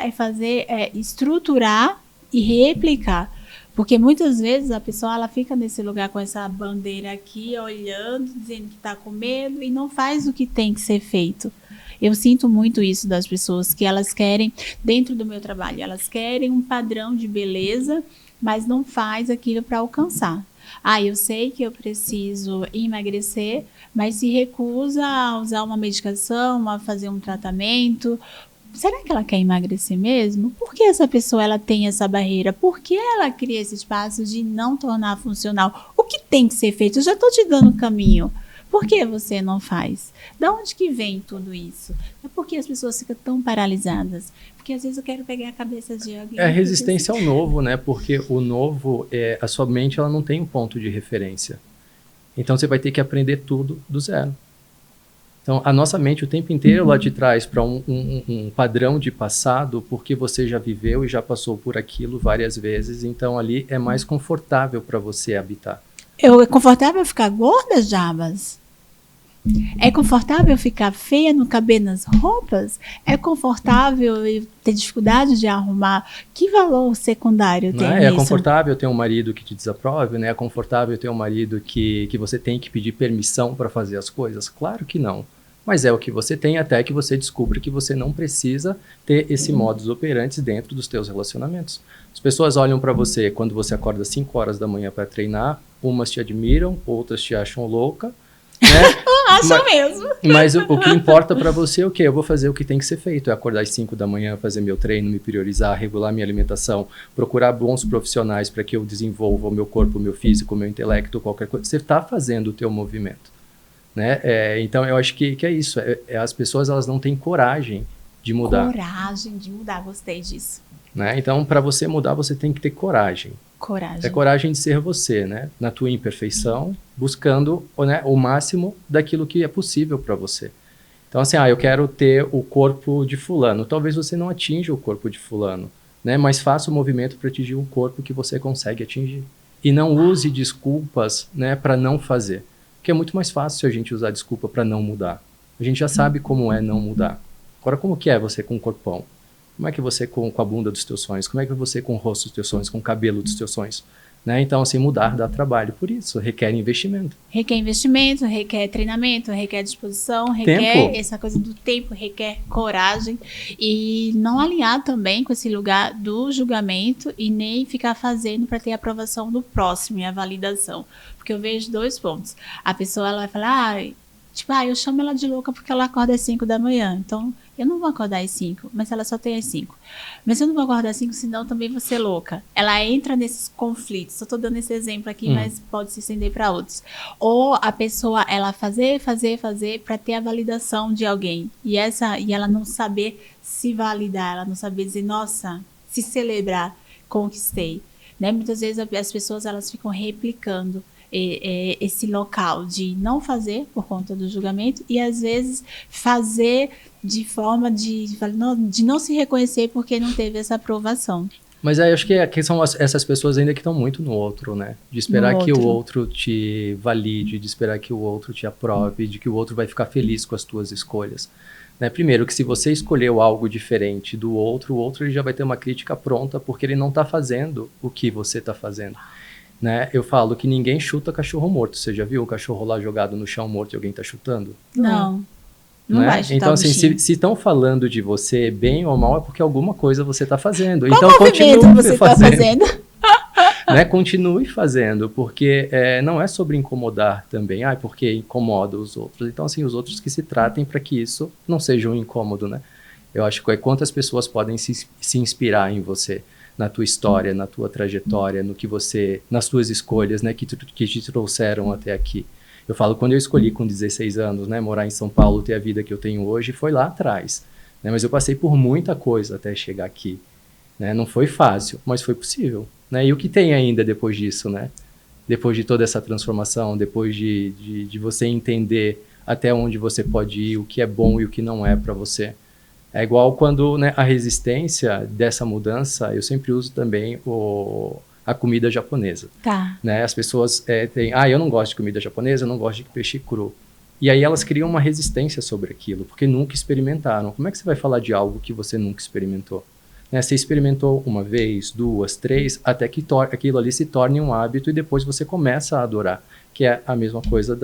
estruturar e replicar. Porque muitas vezes a pessoa ela fica nesse lugar com essa bandeira aqui, olhando, dizendo que está com medo e não faz o que tem que ser feito. Eu sinto muito isso das pessoas, que elas querem, dentro do meu trabalho, elas querem um padrão de beleza, mas não faz aquilo para alcançar. Eu sei que eu preciso emagrecer, mas se recusa a usar uma medicação, a fazer um tratamento. Será que ela quer emagrecer mesmo? Por que essa pessoa ela tem essa barreira? Por que ela cria esse espaço de não tornar funcional? O que tem que ser feito? Eu já estou te dando o caminho. Por que você não faz? Da onde que vem tudo isso? É porque as pessoas ficam tão paralisadas. Porque às vezes eu quero pegar a cabeça de alguém. É a resistência ao novo, né? Porque o novo, a sua mente ela não tem um ponto de referência. Então você vai ter que aprender tudo do zero. Então, a nossa mente o tempo inteiro ela te traz para um padrão de passado, porque você já viveu e já passou por aquilo várias vezes, então ali é mais confortável para você habitar. É confortável ficar gorda, Jabas? É confortável ficar feia no cabelo nas roupas? É confortável ter dificuldade de arrumar? Que valor secundário tem É isso? confortável ter um marido que te desaprove, né? É confortável ter um marido que você tem que pedir permissão para fazer as coisas? Claro que não. Mas é o que você tem até que você descubra que você não precisa ter esse modus operandi dentro dos teus relacionamentos. As pessoas olham para você quando você acorda 5 horas da manhã para treinar, umas te admiram, outras te acham louca, né? Acho mesmo. Mas o que importa para você é o quê? Eu vou fazer o que tem que ser feito. É acordar às 5 da manhã, fazer meu treino, me priorizar, regular minha alimentação, procurar bons profissionais para que eu desenvolva o meu corpo, o meu físico, o meu intelecto, qualquer coisa. Você está fazendo o teu movimento. Né? Então, eu acho que é isso. As pessoas elas não têm coragem de mudar. Coragem de mudar, gostei disso. Né? Então, para você mudar, você tem que ter coragem. Coragem. É coragem de ser você, né? Na tua imperfeição, buscando, né, o máximo daquilo que é possível para você. Então, assim, eu quero ter o corpo de fulano. Talvez você não atinja o corpo de fulano, né? Mas faça o movimento para atingir o corpo que você consegue atingir. E não use desculpas, né, para não fazer. Porque é muito mais fácil a gente usar desculpa para não mudar. A gente já sabe como é não mudar. Agora, como que é você com o corpão? Como é que você com a bunda dos teus sonhos? Como é que você com o rosto dos teus sonhos? Com o cabelo dos teus sonhos? Né? Então, assim, mudar dá trabalho. Por isso, requer investimento. Requer investimento, requer treinamento, requer disposição, requer essa coisa do tempo, requer coragem. E não alinhar também com esse lugar do julgamento e nem ficar fazendo para ter a aprovação do próximo e a validação. Porque eu vejo 2 pontos. A pessoa ela vai falar, eu chamo ela de louca porque ela acorda às 5 da manhã. Então, eu não vou acordar às 5, mas ela só tem às 5. Mas eu não vou acordar às 5, senão também vou ser louca. Ela entra nesses conflitos. Eu estou dando esse exemplo aqui, mas pode se estender para outros. Ou a pessoa, ela fazer para ter a validação de alguém. E ela não saber se validar, ela não saber dizer, nossa, se celebrar, conquistei. Né? Muitas vezes as pessoas elas ficam replicando esse local de não fazer por conta do julgamento e às vezes fazer de forma de não se reconhecer porque não teve essa aprovação. Mas aí eu acho que são essas pessoas ainda que estão muito no outro, né? De esperar que o outro te valide, de esperar que o outro te aprove, de que o outro vai ficar feliz com as tuas escolhas. Né? Primeiro, que se você escolheu algo diferente do outro, o outro ele já vai ter uma crítica pronta porque ele não está fazendo o que você está fazendo. Né? Eu falo que ninguém chuta cachorro morto. Você já viu um cachorro lá jogado no chão morto e alguém está chutando? Não. Não né? vai chutar. Então, assim, se estão falando de você bem ou mal, é porque alguma coisa você está fazendo. Então, continue você fazendo. Né? Continue fazendo, porque não é sobre incomodar também. Porque incomoda os outros. Então, assim, os outros que se tratem para que isso não seja um incômodo, né? Eu acho que quantas pessoas podem se inspirar em você, na tua história, na tua trajetória, no que nas tuas escolhas, né, que te trouxeram até aqui. Eu falo, quando eu escolhi com 16 anos, né, morar em São Paulo, ter a vida que eu tenho hoje, foi lá atrás. Né, mas eu passei por muita coisa até chegar aqui. Né, não foi fácil, mas foi possível. Né, e o que tem ainda depois disso, né? Depois de toda essa transformação, depois de você entender até onde você pode ir, o que é bom e o que não é para você. É igual quando, né, a resistência dessa mudança, eu sempre uso também a comida japonesa. Tá. Né? As pessoas têm, eu não gosto de comida japonesa, eu não gosto de peixe cru. E aí elas criam uma resistência sobre aquilo, porque nunca experimentaram. Como é que você vai falar de algo que você nunca experimentou? Né? Você experimentou uma vez, duas, três, até que aquilo ali se torne um hábito e depois você começa a adorar. Que é a mesma coisa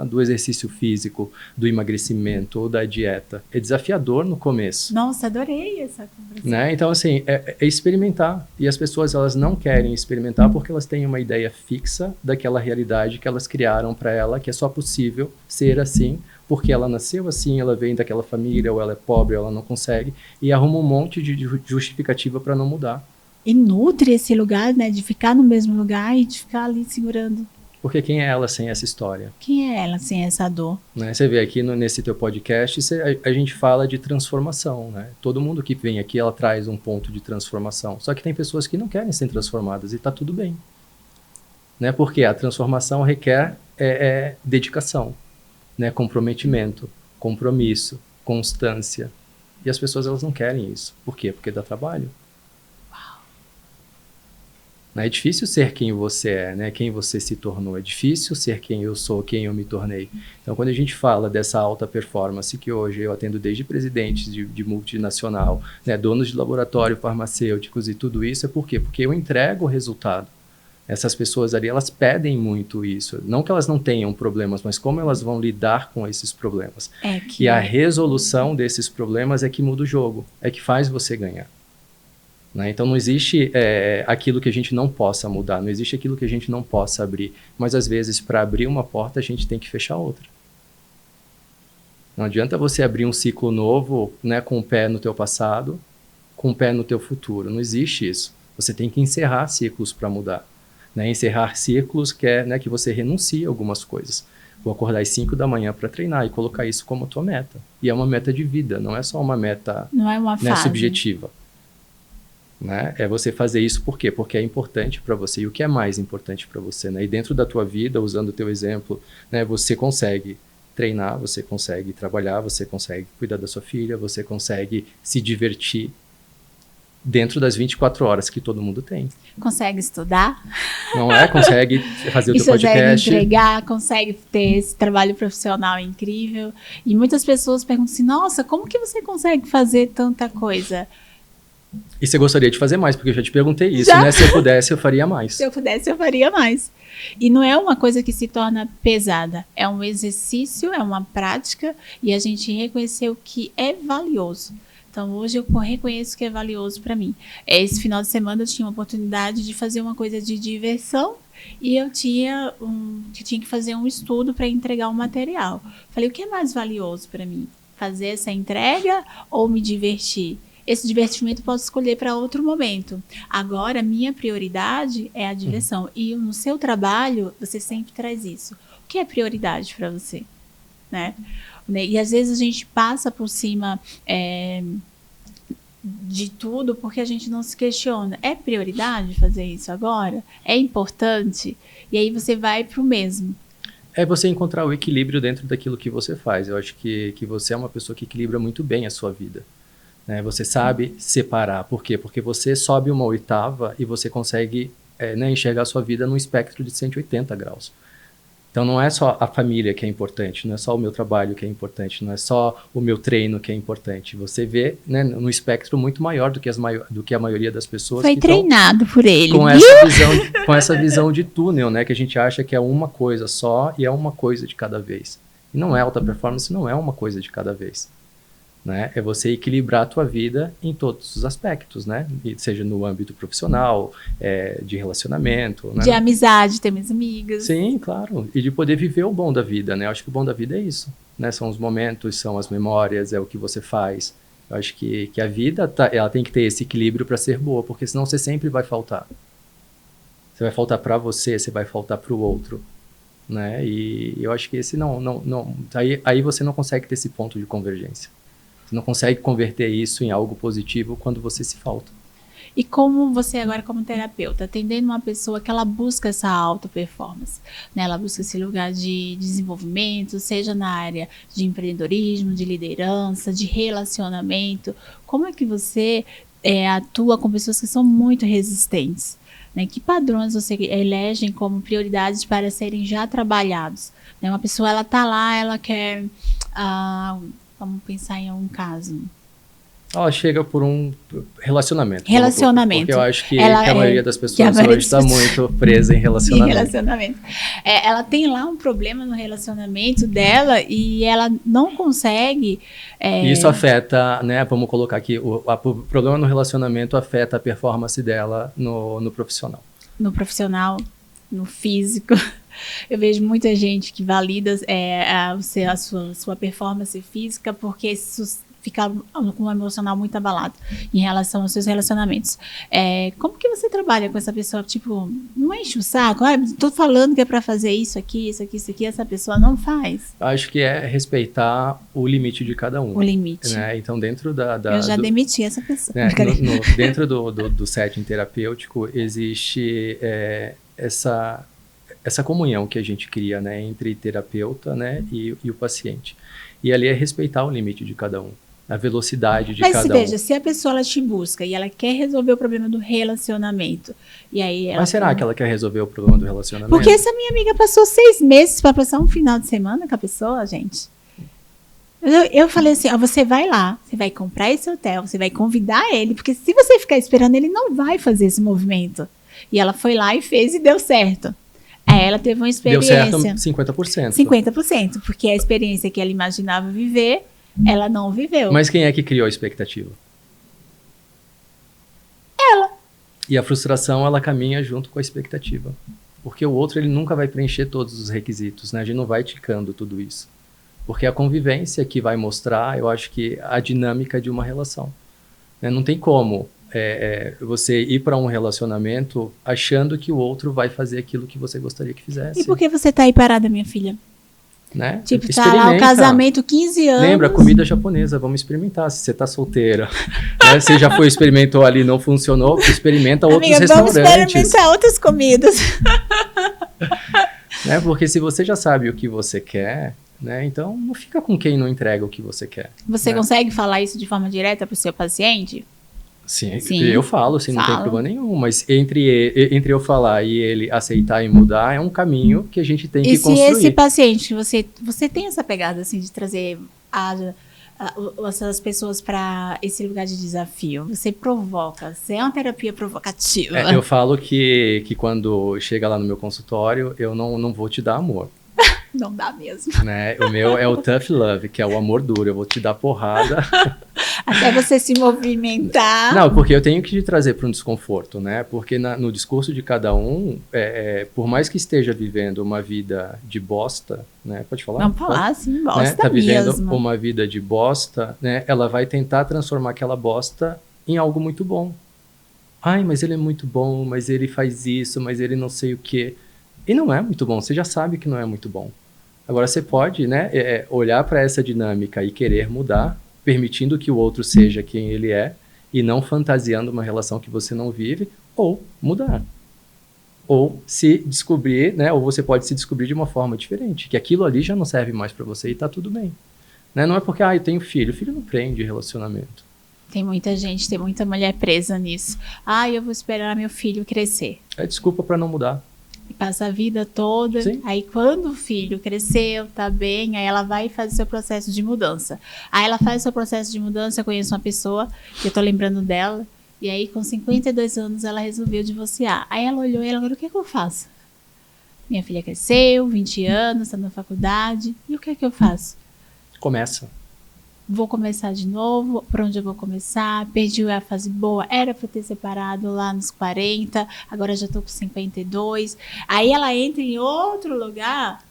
do exercício físico, do emagrecimento ou da dieta. É desafiador no começo. Nossa, adorei essa conversa. Né? Então, assim, é experimentar. E as pessoas, elas não querem experimentar porque elas têm uma ideia fixa daquela realidade que elas criaram para ela, que é só possível ser assim, porque ela nasceu assim, ela vem daquela família, ou ela é pobre, ou ela não consegue, e arruma um monte de justificativa para não mudar. E nutre esse lugar, né, de ficar no mesmo lugar e de ficar ali segurando. Porque quem é ela sem essa história? Quem é ela sem essa dor? Né? Você vê aqui nesse teu podcast, a gente fala de transformação. Né? Todo mundo que vem aqui, ela traz um ponto de transformação. Só que tem pessoas que não querem ser transformadas e está tudo bem. Né? Porque a transformação requer dedicação, né? Comprometimento, compromisso, constância. E as pessoas, elas não querem isso. Por quê? Porque dá trabalho. É difícil ser quem você é, né? Quem você se tornou. É difícil ser quem eu sou, quem eu me tornei. Então, quando a gente fala dessa alta performance, que hoje eu atendo desde presidentes de multinacional, né? Donos de laboratório, farmacêuticos e tudo isso, é por quê? Porque eu entrego o resultado. Essas pessoas ali, elas pedem muito isso. Não que elas não tenham problemas, mas como elas vão lidar com esses problemas. E a resolução desses problemas é que muda o jogo, é que faz você ganhar. Né? Então não existe aquilo que a gente não possa mudar, não existe aquilo que a gente não possa abrir, mas às vezes para abrir uma porta a gente tem que fechar outra. Não adianta você abrir um ciclo novo, né, com o pé no teu passado, com o pé no teu futuro, não existe isso. Você tem que encerrar ciclos para mudar. Né? Encerrar ciclos quer, né, que você renuncie a algumas coisas. Vou acordar às 5 da manhã para treinar e colocar isso como tua meta. E é uma meta de vida, não é só uma meta, não é uma fase, subjetiva. Né? É você fazer isso por quê? Porque é importante para você. E o que é mais importante para você? Né? E dentro da tua vida, usando o teu exemplo, né, você consegue treinar, você consegue trabalhar, você consegue cuidar da sua filha, você consegue se divertir dentro das 24 horas que todo mundo tem. Consegue estudar. Não é? Consegue fazer o teu podcast. Entregar, consegue ter esse trabalho profissional incrível. E muitas pessoas perguntam assim, nossa, como que você consegue fazer tanta coisa? E você gostaria de fazer mais, porque eu já te perguntei isso, né? Se eu pudesse, eu faria mais. Se eu pudesse, eu faria mais. E não é uma coisa que se torna pesada. É um exercício, é uma prática, e a gente reconhecer o que é valioso. Então, hoje eu reconheço que é valioso para mim. Esse final de semana eu tinha uma oportunidade de fazer uma coisa de diversão, e eu tinha que fazer um estudo para entregar um material. Falei, o que é mais valioso para mim? Fazer essa entrega ou me divertir? Esse divertimento eu posso escolher para outro momento. Agora, minha prioridade é a diversão. E no seu trabalho, você sempre traz isso. O que é prioridade para você? Né? E às vezes a gente passa por cima de tudo porque a gente não se questiona. É prioridade fazer isso agora? É importante? E aí você vai para o mesmo. É você encontrar o equilíbrio dentro daquilo que você faz. Eu acho que você é uma pessoa que equilibra muito bem a sua vida. Né? Você sabe separar. Por quê? Porque você sobe uma oitava e você consegue enxergar a sua vida num espectro de 180 graus. Então não é só a família que é importante, não é só o meu trabalho que é importante, não é só o meu treino que é importante. Você vê, né, no espectro muito maior do que a maioria das pessoas. Foi treinado por ele. Com essa visão de túnel, né, que a gente acha que é uma coisa só e é uma coisa de cada vez. E não é alta performance, não é uma coisa de cada vez. Né? É você equilibrar a tua vida em todos os aspectos, né? Seja no âmbito profissional, de relacionamento, né? De amizade, ter minhas amigas. Sim, claro. E de poder viver o bom da vida, né? Eu acho que o bom da vida é isso, né? São os momentos, são as memórias, é o que você faz. Eu acho que a vida, ela tem que ter esse equilíbrio para ser boa, porque senão você sempre vai faltar. Você vai faltar para você vai faltar para o outro, né? E eu acho que esse aí você não consegue ter esse ponto de convergência. Você não consegue converter isso em algo positivo quando você se falta. E como você agora, como terapeuta, atendendo uma pessoa que ela busca essa alta performance, né? Ela busca esse lugar de desenvolvimento, seja na área de empreendedorismo, de liderança, de relacionamento. Como é que você atua com pessoas que são muito resistentes? Né? Que padrões você elegem como prioridades para serem já trabalhados? Né? Uma pessoa, ela tá lá, ela quer... vamos pensar em um caso... Ela chega por um relacionamento. Relacionamento. Porque eu acho que a maioria das pessoas hoje está muito presa em relacionamento. Ela tem lá um problema no relacionamento dela e ela não consegue... Isso afeta, né? Vamos colocar aqui, o problema no relacionamento afeta a performance dela no profissional. No profissional, no físico. Eu vejo muita gente que valida a sua performance física porque ficar com um emocional muito abalado em relação aos seus relacionamentos. Como que você trabalha com essa pessoa? Tipo, não enche o saco. Tô falando que é para fazer isso aqui, essa pessoa não faz. Acho que é respeitar o limite de cada um. O limite. Né? Então, dentro Eu já demiti essa pessoa. Né? Dentro do setting terapêutico, existe essa comunhão que a gente cria, né, entre terapeuta, né, e o paciente. E ali é respeitar o limite de cada um. A velocidade de cada um. Mas veja, se a pessoa ela te busca e ela quer resolver o problema do relacionamento, e aí ela... Mas será que ela quer resolver o problema do relacionamento? Porque essa minha amiga passou 6 meses para passar um final de semana com a pessoa, gente. Eu falei assim, você vai lá, você vai comprar esse hotel, você vai convidar ele, porque se você ficar esperando, ele não vai fazer esse movimento. E ela foi lá e fez e deu certo. Aí ela teve uma experiência... Deu certo 50%. 50%, porque a experiência que ela imaginava viver... Ela não viveu. Mas quem é que criou a expectativa? Ela. E a frustração, ela caminha junto com a expectativa. Porque o outro, ele nunca vai preencher todos os requisitos, né? A gente não vai ticando tudo isso. Porque a convivência que vai mostrar, eu acho que a dinâmica de uma relação. Né? Não tem como você ir para um relacionamento achando que o outro vai fazer aquilo que você gostaria que fizesse. E por que você tá aí parada, minha filha? Né? Tipo, tá lá o casamento, 15 anos. Lembra, comida japonesa, vamos experimentar. Se você tá solteira, né? Você já experimentou ali, não funcionou, experimenta outros restaurantes. Vamos experimentar outras comidas. Né? Porque se você já sabe o que você quer, né? Então não fica com quem não entrega o que você quer. Você né? consegue falar isso de forma direta pro seu paciente? Sim, eu falo, assim, não tem problema nenhum, mas entre eu falar e ele aceitar e mudar é um caminho que a gente tem que construir. E se esse paciente, você tem essa pegada assim de trazer essas pessoas para esse lugar de desafio, você provoca, você é uma terapia provocativa. Eu falo que quando chega lá no meu consultório, eu não vou te dar amor. Não dá mesmo. Né? O meu é o tough love, que é o amor duro, eu vou te dar porrada. Até você se movimentar. Não, porque eu tenho que te trazer para um desconforto, né? Porque no discurso de cada um, por mais que esteja vivendo uma vida de bosta, né? Pode falar? Vamos falar, sim, bosta né? Tá vivendo mesmo. uma vida de bosta, né? Ela vai tentar transformar aquela bosta em algo muito bom. Ai, mas ele é muito bom, mas ele faz isso, mas ele não sei o quê. E não é muito bom, você já sabe que não é muito bom. Agora você pode, né, olhar para essa dinâmica e querer mudar, permitindo que o outro seja quem ele é e não fantasiando uma relação que você não vive, ou mudar. Ou se descobrir, né, ou você pode se descobrir de uma forma diferente, que aquilo ali já não serve mais para você e tá tudo bem. Né? Não é porque, eu tenho filho. Filho não prende relacionamento. Tem muita gente, tem muita mulher presa nisso. Eu vou esperar meu filho crescer. É desculpa para não mudar. E passa a vida toda. Sim. Aí quando o filho cresceu, tá bem, aí ela vai fazer seu processo de mudança. Aí ela faz seu processo de mudança, eu conheço uma pessoa, que eu tô lembrando dela, e aí com 52 anos ela resolveu divorciar. Aí ela olhou e ela falou, o que é que eu faço? Minha filha cresceu, 20 anos, tá na faculdade, e o que é que eu faço? Começa. Vou começar de novo, por onde eu vou começar? Perdi a fase boa, era para ter separado lá nos 40, agora já tô com 52. Aí ela entra em outro lugar.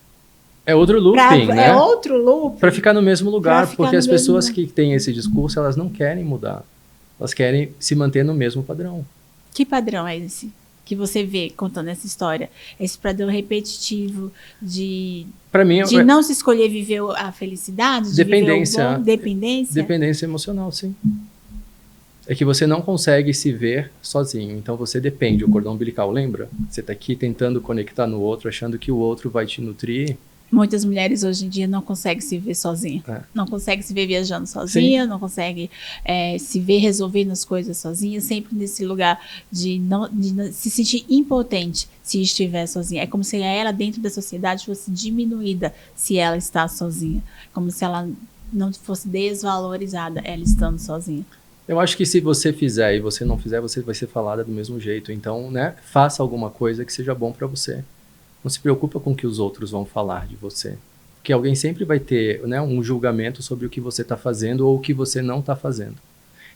É outro looping, né? É outro looping. Para ficar no mesmo lugar, porque as pessoas que têm esse discurso, elas não querem mudar. Elas querem se manter no mesmo padrão. Que padrão é esse que você vê contando essa história? Esse padrão repetitivo de não se escolher viver a felicidade, de dependência. Viver o bom, dependência? Dependência emocional, sim. É que você não consegue se ver sozinho, então você depende. O cordão umbilical, lembra? Você está aqui tentando conectar no outro, achando que o outro vai te nutrir. Muitas mulheres hoje em dia não conseguem se ver sozinha. Não conseguem se ver viajando sozinha, não conseguem se ver resolvendo as coisas sozinha, sempre nesse lugar de não se sentir impotente se estiver sozinha. É como se ela dentro da sociedade fosse diminuída se ela está sozinha. Como se ela não fosse desvalorizada, ela estando sozinha. Eu acho que se você fizer e você não fizer, você vai ser falada do mesmo jeito. Então, né, faça alguma coisa que seja bom para você. Não se preocupa com o que os outros vão falar de você. Porque alguém sempre vai ter, né, um julgamento sobre o que você está fazendo ou o que você não está fazendo.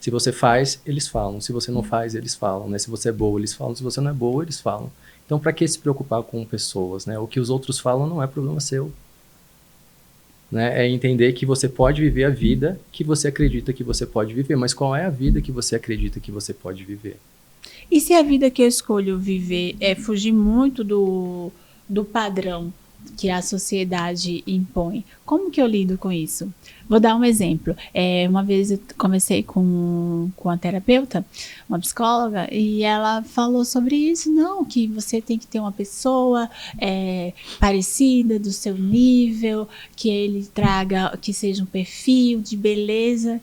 Se você faz, eles falam. Se você não faz, eles falam. Né? Se você é boa, eles falam. Se você não é boa, eles falam. Então, para que se preocupar com pessoas? Né? O que os outros falam não é problema seu. Né? É entender que você pode viver a vida que você acredita que você pode viver, mas qual é a vida que você acredita que você pode viver? E se a vida que eu escolho viver é fugir muito do padrão que a sociedade impõe, como que eu lido com isso? Vou dar um exemplo. Uma vez eu conversei com a terapeuta, uma psicóloga, e ela falou sobre isso, não, que você tem que ter uma pessoa parecida, do seu nível, que ele traga, que seja um perfil de beleza.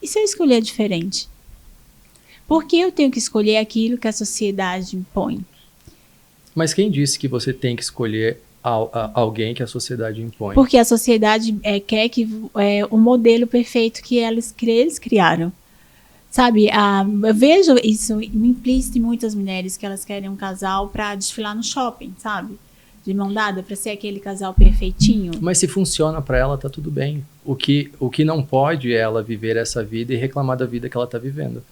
E se eu escolher diferente? Por que eu tenho que escolher aquilo que a sociedade impõe? Mas quem disse que você tem que escolher alguém que a sociedade impõe? Porque a sociedade quer que o modelo perfeito que eles criaram. Sabe, eu vejo isso implícito em muitas mulheres, que elas querem um casal para desfilar no shopping, sabe? De mão dada, para ser aquele casal perfeitinho. Mas se funciona para ela, tá tudo bem. O que não pode é ela viver essa vida e reclamar da vida que ela tá vivendo.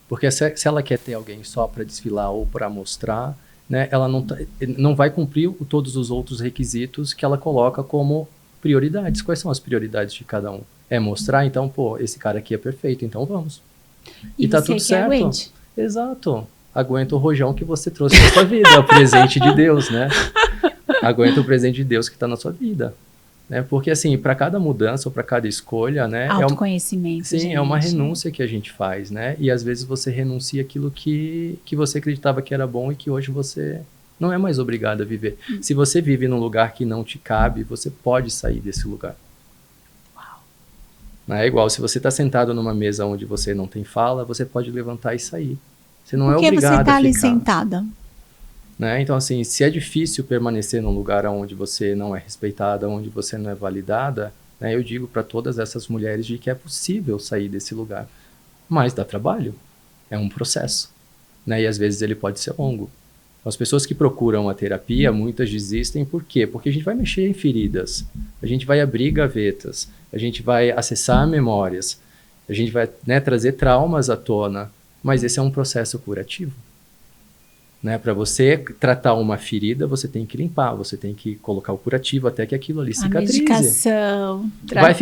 Porque se ela quer ter alguém só para desfilar ou para mostrar, né, ela não vai cumprir todos os outros requisitos que ela coloca como prioridades. Quais são as prioridades de cada um? É mostrar, então, pô, esse cara aqui é perfeito, então vamos. E tá tudo certo. Aguente. Exato. Aguenta o rojão que você trouxe na sua vida, é o presente de Deus, né? Aguenta o presente de Deus que está na sua vida. Né? Porque, assim, para cada mudança ou para cada escolha, né? Autoconhecimento. Sim, gente. É uma renúncia que a gente faz, né? E às vezes você renuncia aquilo que você acreditava que era bom e que hoje você não é mais obrigado a viver. Se você vive num lugar que não te cabe, você pode sair desse lugar. Uau. Não é igual, se você está sentado numa mesa onde você não tem fala, você pode levantar e sair. Você não é obrigado a ficar. Por que você está ali sentada? Né? Então, assim, se é difícil permanecer num lugar onde você não é respeitada, onde você não é validada, né, eu digo para todas essas mulheres de que é possível sair desse lugar. Mas dá trabalho. É um processo. Né? E às vezes ele pode ser longo. As pessoas que procuram a terapia, muitas desistem. Por quê? Porque a gente vai mexer em feridas. A gente vai abrir gavetas. A gente vai acessar memórias. A gente vai, né, trazer traumas à tona. Mas esse é um processo curativo. Né? Para você tratar uma ferida, você tem que limpar, você tem que colocar o curativo até que aquilo ali cicatrize. A medicação, tratar. Vai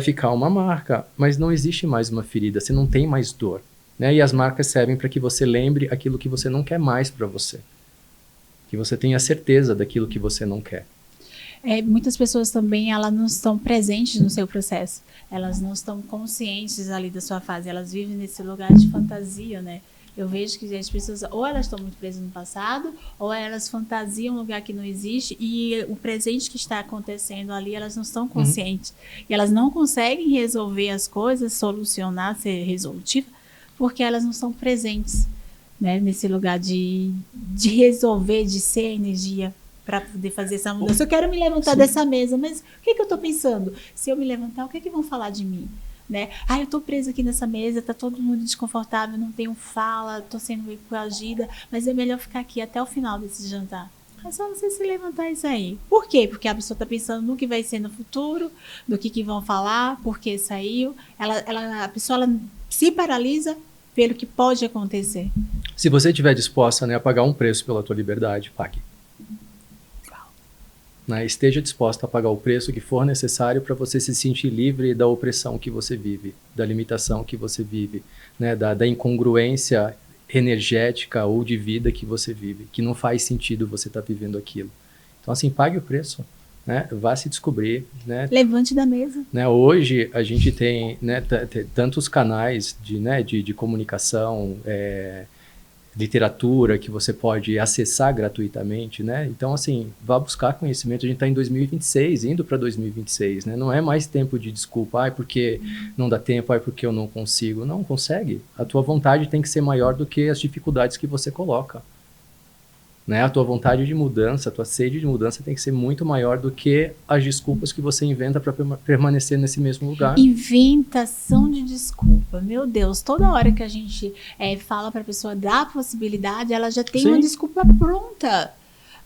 ficar uma marca, mas não existe mais uma ferida, você não tem mais dor. Né? E as marcas servem para que você lembre aquilo que você não quer mais para você. Que você tenha certeza daquilo que você não quer. Muitas pessoas também, elas não estão presentes no seu processo. Elas não estão conscientes ali da sua fase. Elas vivem nesse lugar de fantasia, né? Eu vejo que as pessoas, ou elas estão muito presas no passado, ou elas fantasiam um lugar que não existe, e o presente que está acontecendo ali, elas não estão conscientes. E elas não conseguem resolver as coisas, solucionar, ser resolutiva, porque elas não estão presentes, né? Nesse lugar de resolver, de ser energia para poder fazer essa mudança. Eu quero me levantar dessa mesa, mas o que eu estou pensando? Se eu me levantar, o que vão falar de mim? Né? Eu tô presa aqui nessa mesa, tá todo mundo desconfortável, não tenho fala, tô sendo coagida, mas é melhor ficar aqui até o final desse jantar. É só você se levantar e sair. Por quê? Porque a pessoa tá pensando no que vai ser no futuro, do que vão falar, por que saiu. A pessoa se paralisa pelo que pode acontecer. Se você estiver disposta, né, a pagar um preço pela tua liberdade, pague. Né, esteja disposta a pagar o preço que for necessário para você se sentir livre da opressão que você vive, da limitação que você vive, né, da incongruência energética ou de vida que você vive, que não faz sentido você estar vivendo aquilo. Então, assim, pague o preço. né? Vá se descobrir, né? Levante da mesa. Né, hoje a gente tem, né, tantos canais de comunicação, literatura que você pode acessar gratuitamente, né? Então, assim, vá buscar conhecimento. A gente está em 2026, indo para 2026, né? Não é mais tempo de desculpa, porque não dá tempo, porque eu não consigo. Não consegue. A tua vontade tem que ser maior do que as dificuldades que você coloca. Né? A tua vontade de mudança, a tua sede de mudança tem que ser muito maior do que as desculpas que você inventa para permanecer nesse mesmo lugar. Inventação de desculpa. Meu Deus, toda hora que a gente fala para a pessoa da possibilidade, ela já tem uma desculpa pronta.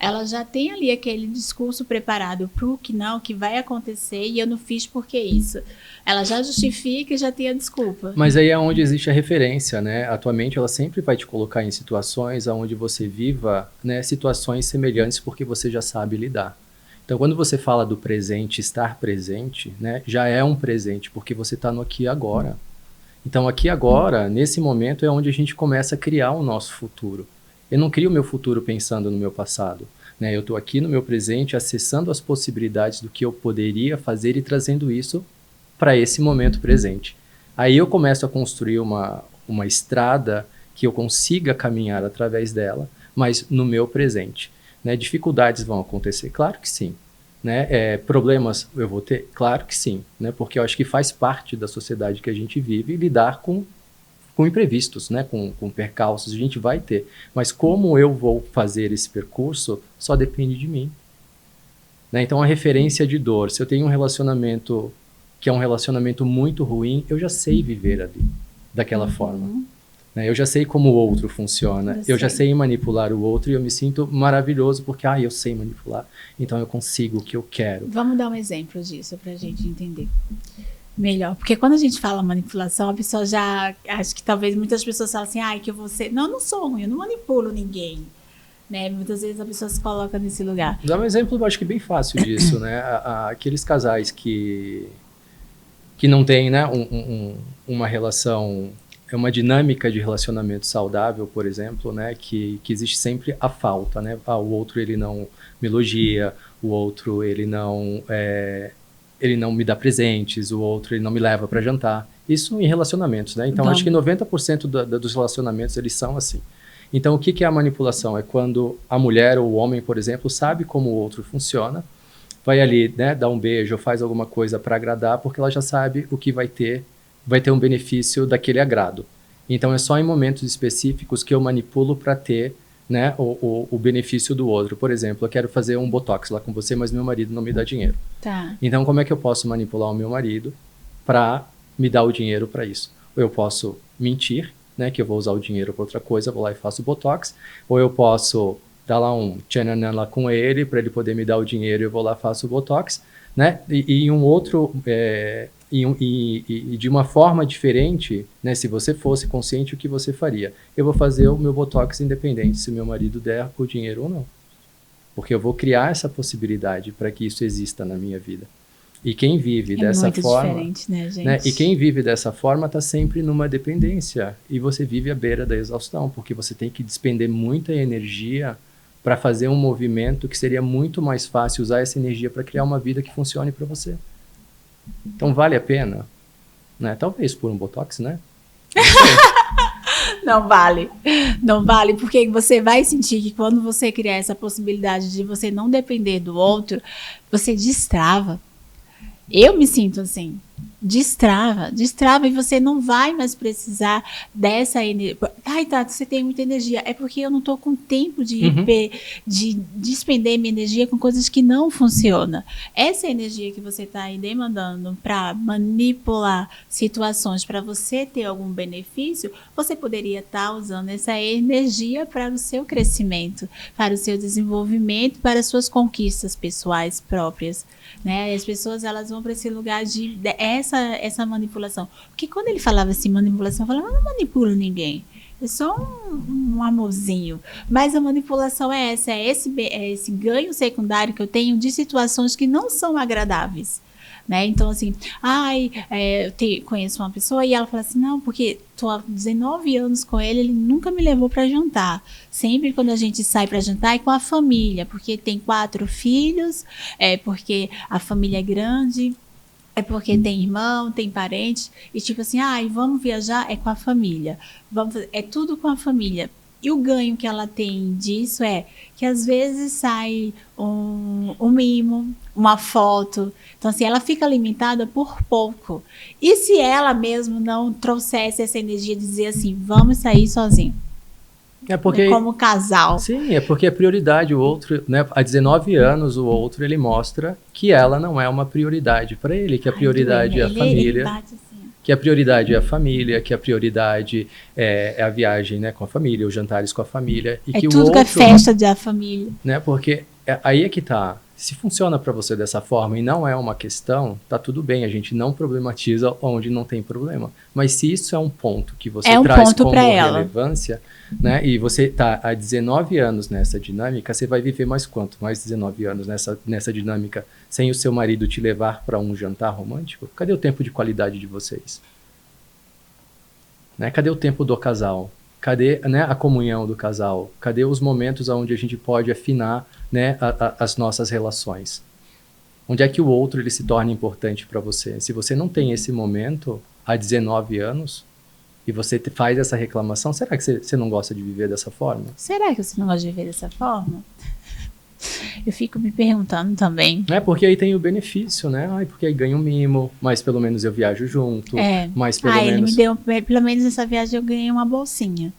Ela já tem ali aquele discurso preparado para o que não, que vai acontecer e eu não fiz porque isso. Ela já justifica e já tem a desculpa. Mas aí é onde existe a referência, né? A tua mente, ela sempre vai te colocar em situações onde você viva, né, situações semelhantes porque você já sabe lidar. Então, quando você fala do presente, estar presente, né, já é um presente porque você está no aqui e agora. Então, aqui e agora, nesse momento, é onde a gente começa a criar o nosso futuro. Eu não crio o meu futuro pensando no meu passado, né? Eu estou aqui no meu presente, acessando as possibilidades do que eu poderia fazer e trazendo isso para esse momento presente. Aí eu começo a construir uma estrada que eu consiga caminhar através dela, mas no meu presente. Né? Dificuldades vão acontecer? Claro que sim. Né? Problemas eu vou ter? Claro que sim. Né? Porque eu acho que faz parte da sociedade que a gente vive lidar com imprevistos, né? com percalços, a gente vai ter. Mas como eu vou fazer esse percurso, só depende de mim. Né? Então, a referência de dor, se eu tenho um relacionamento que é um relacionamento muito ruim, eu já sei viver ali, daquela forma. Né? Eu já sei como o outro funciona, eu já sei manipular o outro e eu me sinto maravilhoso porque, eu sei manipular, então eu consigo o que eu quero. Vamos dar um exemplo disso pra gente entender melhor, porque quando a gente fala manipulação, a pessoa já, acho que talvez muitas pessoas falam assim, que eu vou ser, não sou ruim, eu não manipulo ninguém, né? Muitas vezes a pessoa se coloca nesse lugar. Dá um exemplo, eu acho que bem fácil disso, né? Aqueles casais que não têm, né, uma relação, uma dinâmica de relacionamento saudável, por exemplo, né, que existe sempre a falta, né? O outro ele não me elogia, o outro ele não me dá presentes, o outro ele não me leva para jantar. Isso em relacionamentos, né? Então, acho que 90% dos relacionamentos, eles são assim. Então, o que é a manipulação? É quando a mulher ou o homem, por exemplo, sabe como o outro funciona, vai ali, né, dar um beijo, faz alguma coisa para agradar, porque ela já sabe o que vai ter um benefício daquele agrado. Então, é só em momentos específicos que eu manipulo para ter, né, o benefício do outro. Por exemplo, eu quero fazer um botox lá com você, mas meu marido não me dá dinheiro. Tá. Então, como é que eu posso manipular o meu marido para me dar o dinheiro para isso? Ou eu posso mentir, né, que eu vou usar o dinheiro para outra coisa, vou lá e faço botox, ou eu posso dar lá um tchananã lá com ele para ele poder me dar o dinheiro e eu vou lá e faço botox, né? E um outro e de uma forma diferente, né? Se você fosse consciente, o que você faria? Eu vou fazer o meu botox independente se meu marido der o dinheiro ou não, porque eu vou criar essa possibilidade para que isso exista na minha vida. E quem vive dessa forma, diferente, né, gente? Né? E quem vive dessa forma está sempre numa dependência e você vive à beira da exaustão, porque você tem que despender muita energia para fazer um movimento que seria muito mais fácil usar essa energia para criar uma vida que funcione para você. Então vale a pena, né? Talvez por um botox, né? Não vale, não vale, porque você vai sentir que quando você criar essa possibilidade de você não depender do outro, você destrava. Eu me sinto assim, destrava e você não vai mais precisar dessa energia. Ai, tá, você tem muita energia. É porque eu não tô com tempo de despender minha energia com coisas que não funcionam. Essa energia que você tá aí demandando para manipular situações para você ter algum benefício, você poderia estar usando essa energia para o seu crescimento, para o seu desenvolvimento, para as suas conquistas pessoais próprias. Né? As pessoas elas vão para esse lugar de essa manipulação. Porque quando ele falava assim, manipulação, eu falava, eu não manipulo ninguém. É só um amorzinho. Mas a manipulação é esse ganho secundário que eu tenho de situações que não são agradáveis. né? Então, assim, conheço uma pessoa e ela fala assim, não, porque tô há 19 anos com ele nunca me levou para jantar. Sempre quando a gente sai para jantar é com a família, porque tem 4 filhos, porque a família é grande, é porque tem irmão, tem parente, e tipo assim, vamos viajar, é com a família. É tudo com a família. E o ganho que ela tem disso é que às vezes sai um mimo, uma foto. Então, assim, ela fica limitada por pouco. E se ela mesmo não trouxesse essa energia de dizer assim, vamos sair sozinho? Como casal. Sim, é porque é prioridade. O outro, né, há 19 anos, o outro, ele mostra que ela não é uma prioridade para ele, que a prioridade é a família. Ele bate assim. Que a prioridade é a família, que a prioridade é a viagem, né, com a família, os jantares com a família. E que tudo o outro, que é festa da família. Né, porque aí é que tá. Se funciona para você dessa forma e não é uma questão, tá tudo bem, a gente não problematiza onde não tem problema. Mas se isso é um ponto que você traz como relevância, né, e você tá há 19 anos nessa dinâmica, você vai viver mais quanto? Mais 19 anos nessa dinâmica sem o seu marido te levar para um jantar romântico? Cadê o tempo de qualidade de vocês? Né? Cadê o tempo do casal? Cadê, né, a comunhão do casal? Cadê os momentos onde a gente pode afinar, né, as nossas relações? Onde é que o outro ele se torna importante para você? Se você não tem esse momento há 19 anos e você faz essa reclamação, será que você não gosta de viver dessa forma? Será que você não gosta de viver dessa forma? Eu fico me perguntando também. Porque aí tem o benefício, né? Porque aí ganho um mimo, mas pelo menos eu viajo junto. Mas pelo menos... ele me deu, pelo menos nessa viagem eu ganhei uma bolsinha.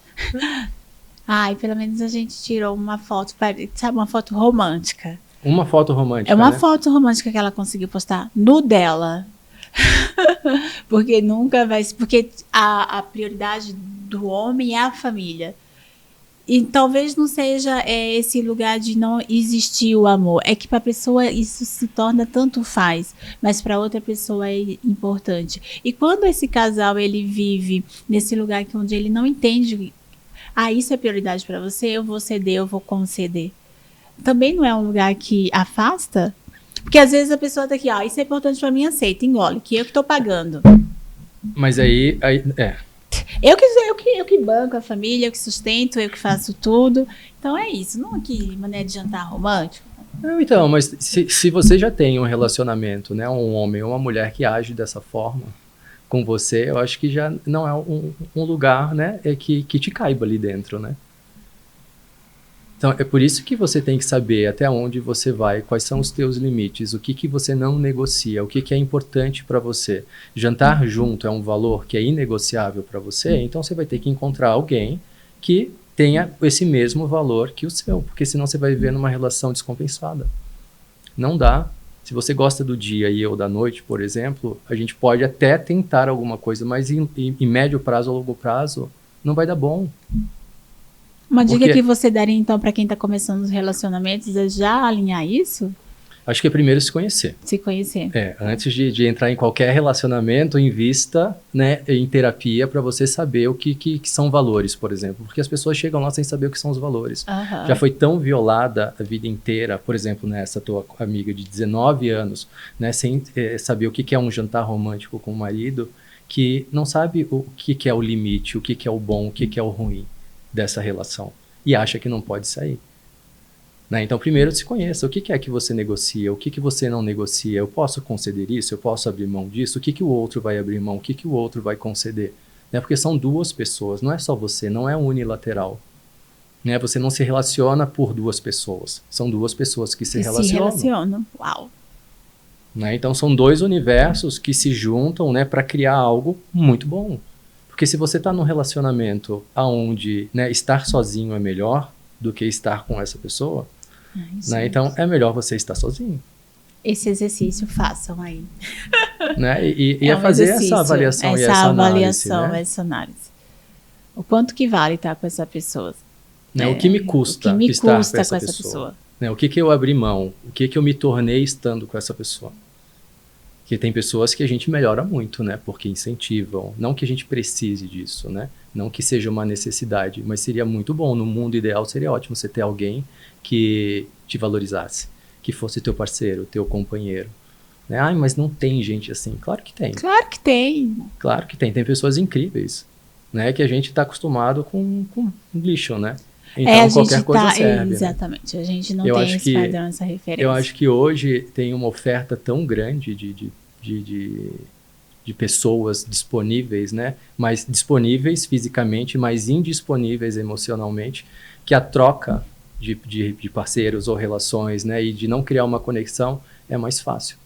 Pelo menos a gente tirou uma foto, sabe, uma foto romântica. Uma foto romântica, é uma foto romântica que ela conseguiu postar no dela. Porque nunca vai... Porque a prioridade do homem é a família. E talvez não seja esse lugar de não existir o amor. É que para a pessoa isso se torna tanto faz, mas para outra pessoa é importante. E quando esse casal ele vive nesse lugar onde ele não entende, isso é prioridade para você, eu vou ceder, eu vou conceder. Também não é um lugar que afasta? Porque às vezes a pessoa tá aqui, isso é importante para mim, aceita, engole, que eu que estou pagando. Mas aí Eu que banco a família, eu que sustento, eu que faço tudo. Então é isso, não que maneira de jantar romântico. Então, mas se você já tem um relacionamento, né, um homem ou uma mulher que age dessa forma com você, eu acho que já não é um lugar, né, que te caiba ali dentro, né? Então, é por isso que você tem que saber até onde você vai, quais são os teus limites, o que você não negocia, o que é importante para você. Jantar junto é um valor que é inegociável para você, então você vai ter que encontrar alguém que tenha esse mesmo valor que o seu, porque senão você vai viver numa relação descompensada. Não dá. Se você gosta do dia e eu da noite, por exemplo, a gente pode até tentar alguma coisa, mas em médio prazo ou longo prazo não vai dar bom. Uma dica que você daria, então, para quem está começando os relacionamentos é já alinhar isso? Acho que é primeiro se conhecer. Se conhecer. Antes de entrar em qualquer relacionamento, invista, né, em terapia para você saber o que são valores, por exemplo. Porque as pessoas chegam lá sem saber o que são os valores. Uhum. Já foi tão violada a vida inteira, por exemplo, né, essa tua amiga de 19 anos, né, sem saber o que é um jantar romântico com o marido, que não sabe o que é o limite, o que é o bom, o que é o ruim dessa relação, e acha que não pode sair. Né? Então, primeiro se conheça. O que é que você negocia? O que você não negocia? Eu posso conceder isso? Eu posso abrir mão disso? O que o outro vai abrir mão? O que o outro vai conceder? Né? Porque são duas pessoas, não é só você, não é unilateral. Né? Você não se relaciona por duas pessoas. São duas pessoas que se relacionam. Uau! Né? Então, são dois universos que se juntam, né, para criar algo muito bom. Porque se você está num relacionamento onde, né, estar sozinho é melhor do que estar com essa pessoa, né, então é melhor você estar sozinho. Esse exercício façam aí. Né? E fazer essa avaliação e essa análise. Né? Essa análise. O quanto que vale estar com essa pessoa? Né? O que me custa estar com essa pessoa? Né? O que eu abri mão? O que eu me tornei estando com essa pessoa? Que tem pessoas que a gente melhora muito, né? Porque incentivam. Não que a gente precise disso, né? Não que seja uma necessidade, mas seria muito bom. No mundo ideal seria ótimo você ter alguém que te valorizasse, que fosse teu parceiro, teu companheiro, Né? Ai, mas não tem gente assim. Claro que tem. Claro que tem. Claro que tem. Tem pessoas incríveis, né? Que a gente está acostumado com lixo, né? Então, qualquer coisa serve. Exatamente. Né? A gente não eu tem esse padrão, essa referência. Eu acho que hoje tem uma oferta tão grande de pessoas disponíveis, né? Mas disponíveis fisicamente, mas indisponíveis emocionalmente, que a troca de parceiros ou relações, né? E de não criar uma conexão é mais fácil.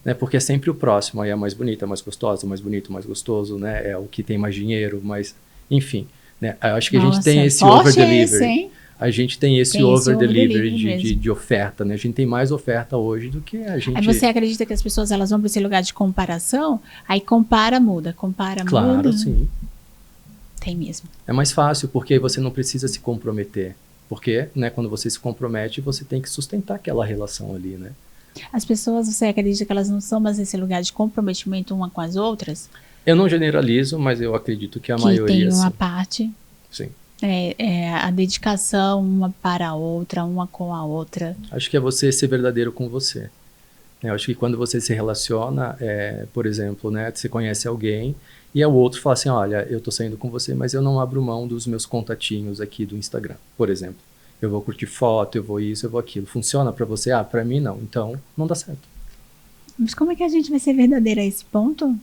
Né? Porque é sempre o próximo, aí é mais bonito, é mais gostoso, mais bonito, mais gostoso, né? É o que tem mais dinheiro, mais... Enfim, né? Eu acho que a gente tem esse over-delivery. A gente tem esse over-delivery de oferta, né? A gente tem mais oferta hoje do que a gente... Aí você acredita que as pessoas elas vão para esse lugar de comparação? Aí compara, muda. Compara, muda. Claro, sim. Tem mesmo. É mais fácil, porque aí você não precisa se comprometer. Porque, né, quando você se compromete, você tem que sustentar aquela relação ali, né? As pessoas, você acredita que elas não são mais nesse lugar de comprometimento uma com as outras? Eu não generalizo, mas eu acredito que a maioria, tem uma sim. parte. Sim. A dedicação uma para a outra, uma com a outra. Acho que é você ser verdadeiro com você. Eu acho que quando você se relaciona, por exemplo, né, você conhece alguém e o outro fala assim, olha, eu tô saindo com você, mas eu não abro mão dos meus contatinhos aqui do Instagram, por exemplo. Eu vou curtir foto, eu vou isso, eu vou aquilo. Funciona pra você? Ah, pra mim não. Então, não dá certo. Mas como é que a gente vai ser verdadeira a esse ponto?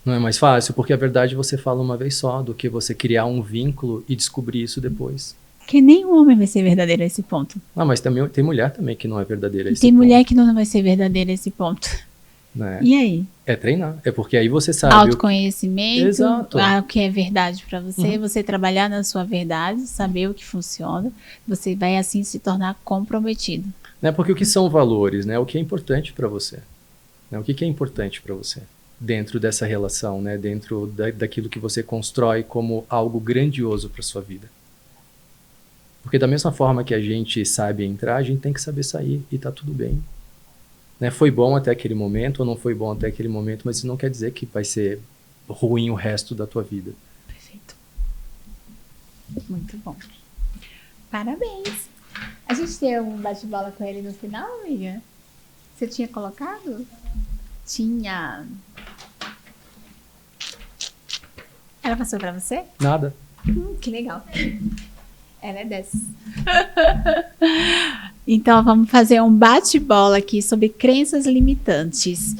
Não é mais fácil? Porque a verdade você fala uma vez só, do que você criar um vínculo e descobrir isso depois. Que nenhum homem vai ser verdadeiro a esse ponto. Ah, mas também, tem mulher também que não é verdadeira a esse ponto. Tem mulher que não vai ser verdadeira a esse ponto. Né? E aí? É treinar. É porque aí você sabe... Autoconhecimento, Exato. O que é verdade pra você, você trabalhar na sua verdade, saber o que funciona, você vai assim se tornar comprometido. Né? Porque o que são valores, né? O que é importante pra você? Né? O que é importante pra você? Dentro dessa relação, né? Dentro daquilo que você constrói como algo grandioso para sua vida. Porque da mesma forma que a gente sabe entrar, a gente tem que saber sair e tá tudo bem. Né? Foi bom até aquele momento ou não foi bom até aquele momento, mas isso não quer dizer que vai ser ruim o resto da tua vida. Perfeito. Muito bom. Parabéns. A gente tem um bate-bola com ele no final, amiga? Você tinha colocado? Tinha. Ela passou pra você? Nada. Que legal. Ela é dessas. Então, vamos fazer um bate-bola aqui sobre crenças limitantes.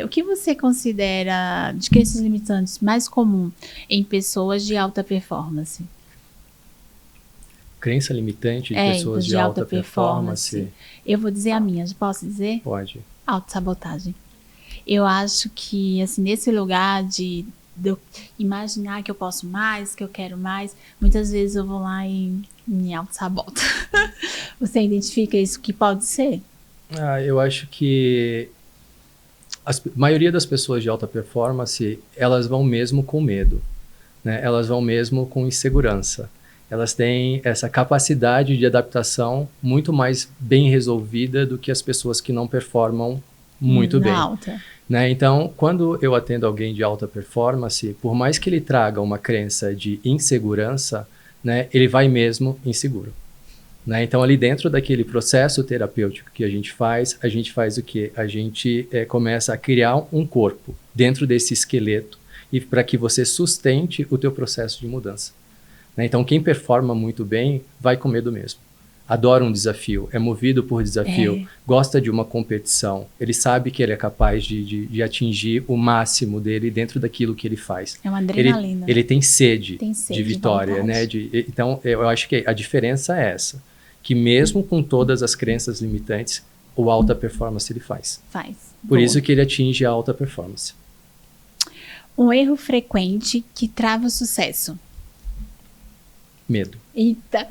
O que você considera de crenças limitantes mais comum em pessoas de alta performance? Crença limitante de pessoas de alta performance. Eu vou dizer a minha, posso dizer? Pode. Autossabotagem. Eu acho que, assim, nesse lugar de eu imaginar que eu posso mais, que eu quero mais, muitas vezes eu vou lá e me auto-saboto. Você identifica isso que pode ser? Eu acho que a maioria das pessoas de alta performance, elas vão mesmo com medo, né? Elas vão mesmo com insegurança. Elas têm essa capacidade de adaptação muito mais bem resolvida do que as pessoas que não performam muito bem. Alta. Né? Então, quando eu atendo alguém de alta performance, por mais que ele traga uma crença de insegurança, né, ele vai mesmo inseguro. Né? Então, ali dentro daquele processo terapêutico que a gente faz o quê? A gente começa a criar um corpo dentro desse esqueleto e para que você sustente o teu processo de mudança. Né? Então, quem performa muito bem vai com medo mesmo. Adora um desafio, é movido por desafio, gosta de uma competição. Ele sabe que ele é capaz de atingir o máximo dele dentro daquilo que ele faz. É uma adrenalina. Ele tem sede de vitória, né? Então, eu acho que a diferença é essa. Que mesmo com todas as crenças limitantes, o alta performance ele faz. Por isso que ele atinge a alta performance. Um erro frequente que trava o sucesso. Medo. Eita!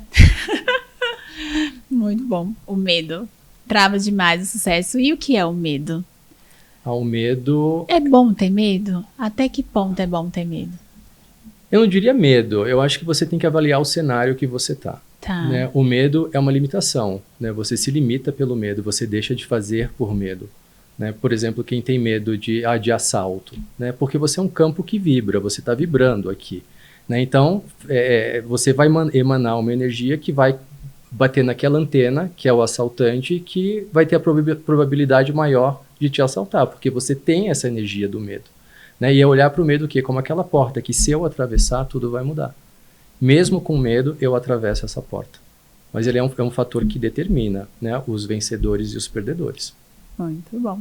Muito bom. O medo trava demais o sucesso. E o que é o medo? O medo... É bom ter medo? Até que ponto é bom ter medo? Eu não diria medo. Eu acho que você tem que avaliar o cenário que você tá. Né? O medo é uma limitação. Né? Você se limita pelo medo. Você deixa de fazer por medo. Né? Por exemplo, quem tem medo de assalto. Né? Porque você é um campo que vibra. Você está vibrando aqui. Né? Então, você vai emanar uma energia que vai bater naquela antena, que é o assaltante, que vai ter a probabilidade maior de te assaltar, porque você tem essa energia do medo. Né? E é olhar para o medo que como aquela porta, que se eu atravessar, tudo vai mudar. Mesmo com medo, eu atravesso essa porta. Mas ele é um fator que determina, né, os vencedores e os perdedores. Muito bom.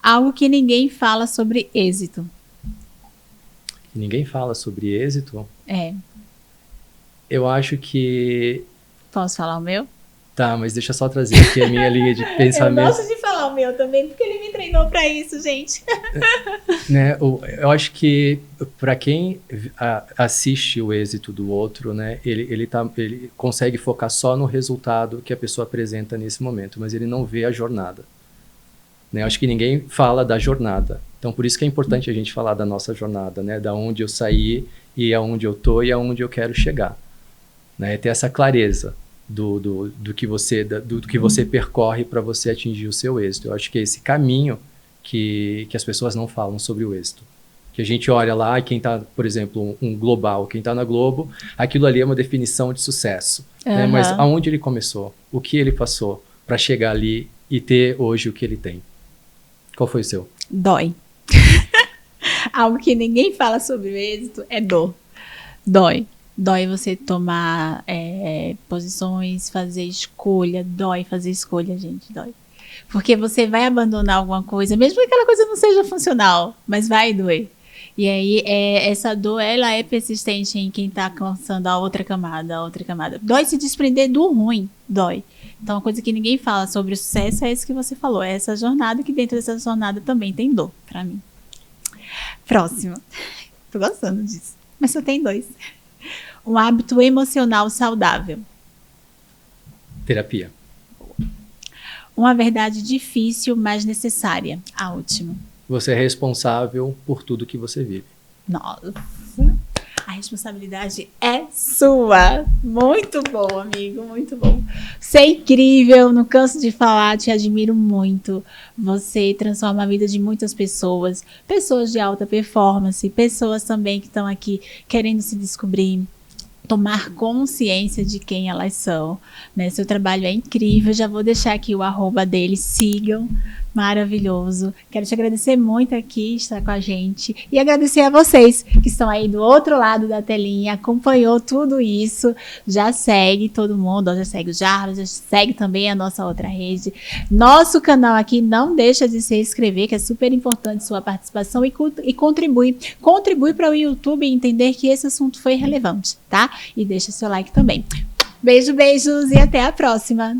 Algo que ninguém fala sobre êxito. Ninguém fala sobre êxito? É. Eu acho que... Posso falar o meu? Tá, mas deixa eu só trazer aqui a minha linha de pensamento. Eu gosto de falar o meu também, porque ele me treinou pra isso, gente. Né, eu acho que para quem assiste o êxito do outro, né, ele consegue focar só no resultado que a pessoa apresenta nesse momento, mas ele não vê a jornada. Né, eu acho que ninguém fala da jornada. Então, por isso que é importante a gente falar da nossa jornada, né, da onde eu saí e aonde eu tô e aonde eu quero chegar. Né, ter essa clareza do que você percorre para você atingir o seu êxito. Eu acho que é esse caminho que as pessoas não falam sobre o êxito. Que a gente olha lá e quem está, por exemplo, um global, quem está na Globo, aquilo ali é uma definição de sucesso. Né? Mas aonde ele começou? O que ele passou para chegar ali e ter hoje o que ele tem? Qual foi o seu? Dói. Algo que ninguém fala sobre o êxito é dor. Dói. Dói você tomar posições, fazer escolha. Dói fazer escolha, gente, dói. Porque você vai abandonar alguma coisa, mesmo que aquela coisa não seja funcional, mas vai doer. E aí, essa dor, ela é persistente em quem está alcançando a outra camada, a outra camada. Dói se desprender do ruim, dói. Então, uma coisa que ninguém fala sobre o sucesso é isso que você falou, é essa jornada, que dentro dessa jornada também tem dor, pra mim. Próximo. Tô gostando disso, mas só tem 2. Um hábito emocional saudável. Terapia. Uma verdade difícil, mas necessária. A última. Você é responsável por tudo que você vive. Nossa, a responsabilidade é sua. Muito bom, amigo, muito bom. Você é incrível, não canso de falar, te admiro muito. Você transforma a vida de muitas pessoas, pessoas de alta performance, pessoas também que estão aqui querendo se descobrir, tomar consciência de quem elas são, né? Seu trabalho é incrível, já vou deixar aqui o @ dele, sigam, maravilhoso. Quero te agradecer muito aqui, estar com a gente, e agradecer a vocês que estão aí do outro lado da telinha, acompanhou tudo isso, já segue todo mundo, já segue o Jarvis, já segue também a nossa outra rede. Nosso canal aqui, não deixa de se inscrever, que é super importante sua participação, e contribui para o YouTube entender que esse assunto foi relevante, tá? E deixa seu like também. Beijos e até a próxima!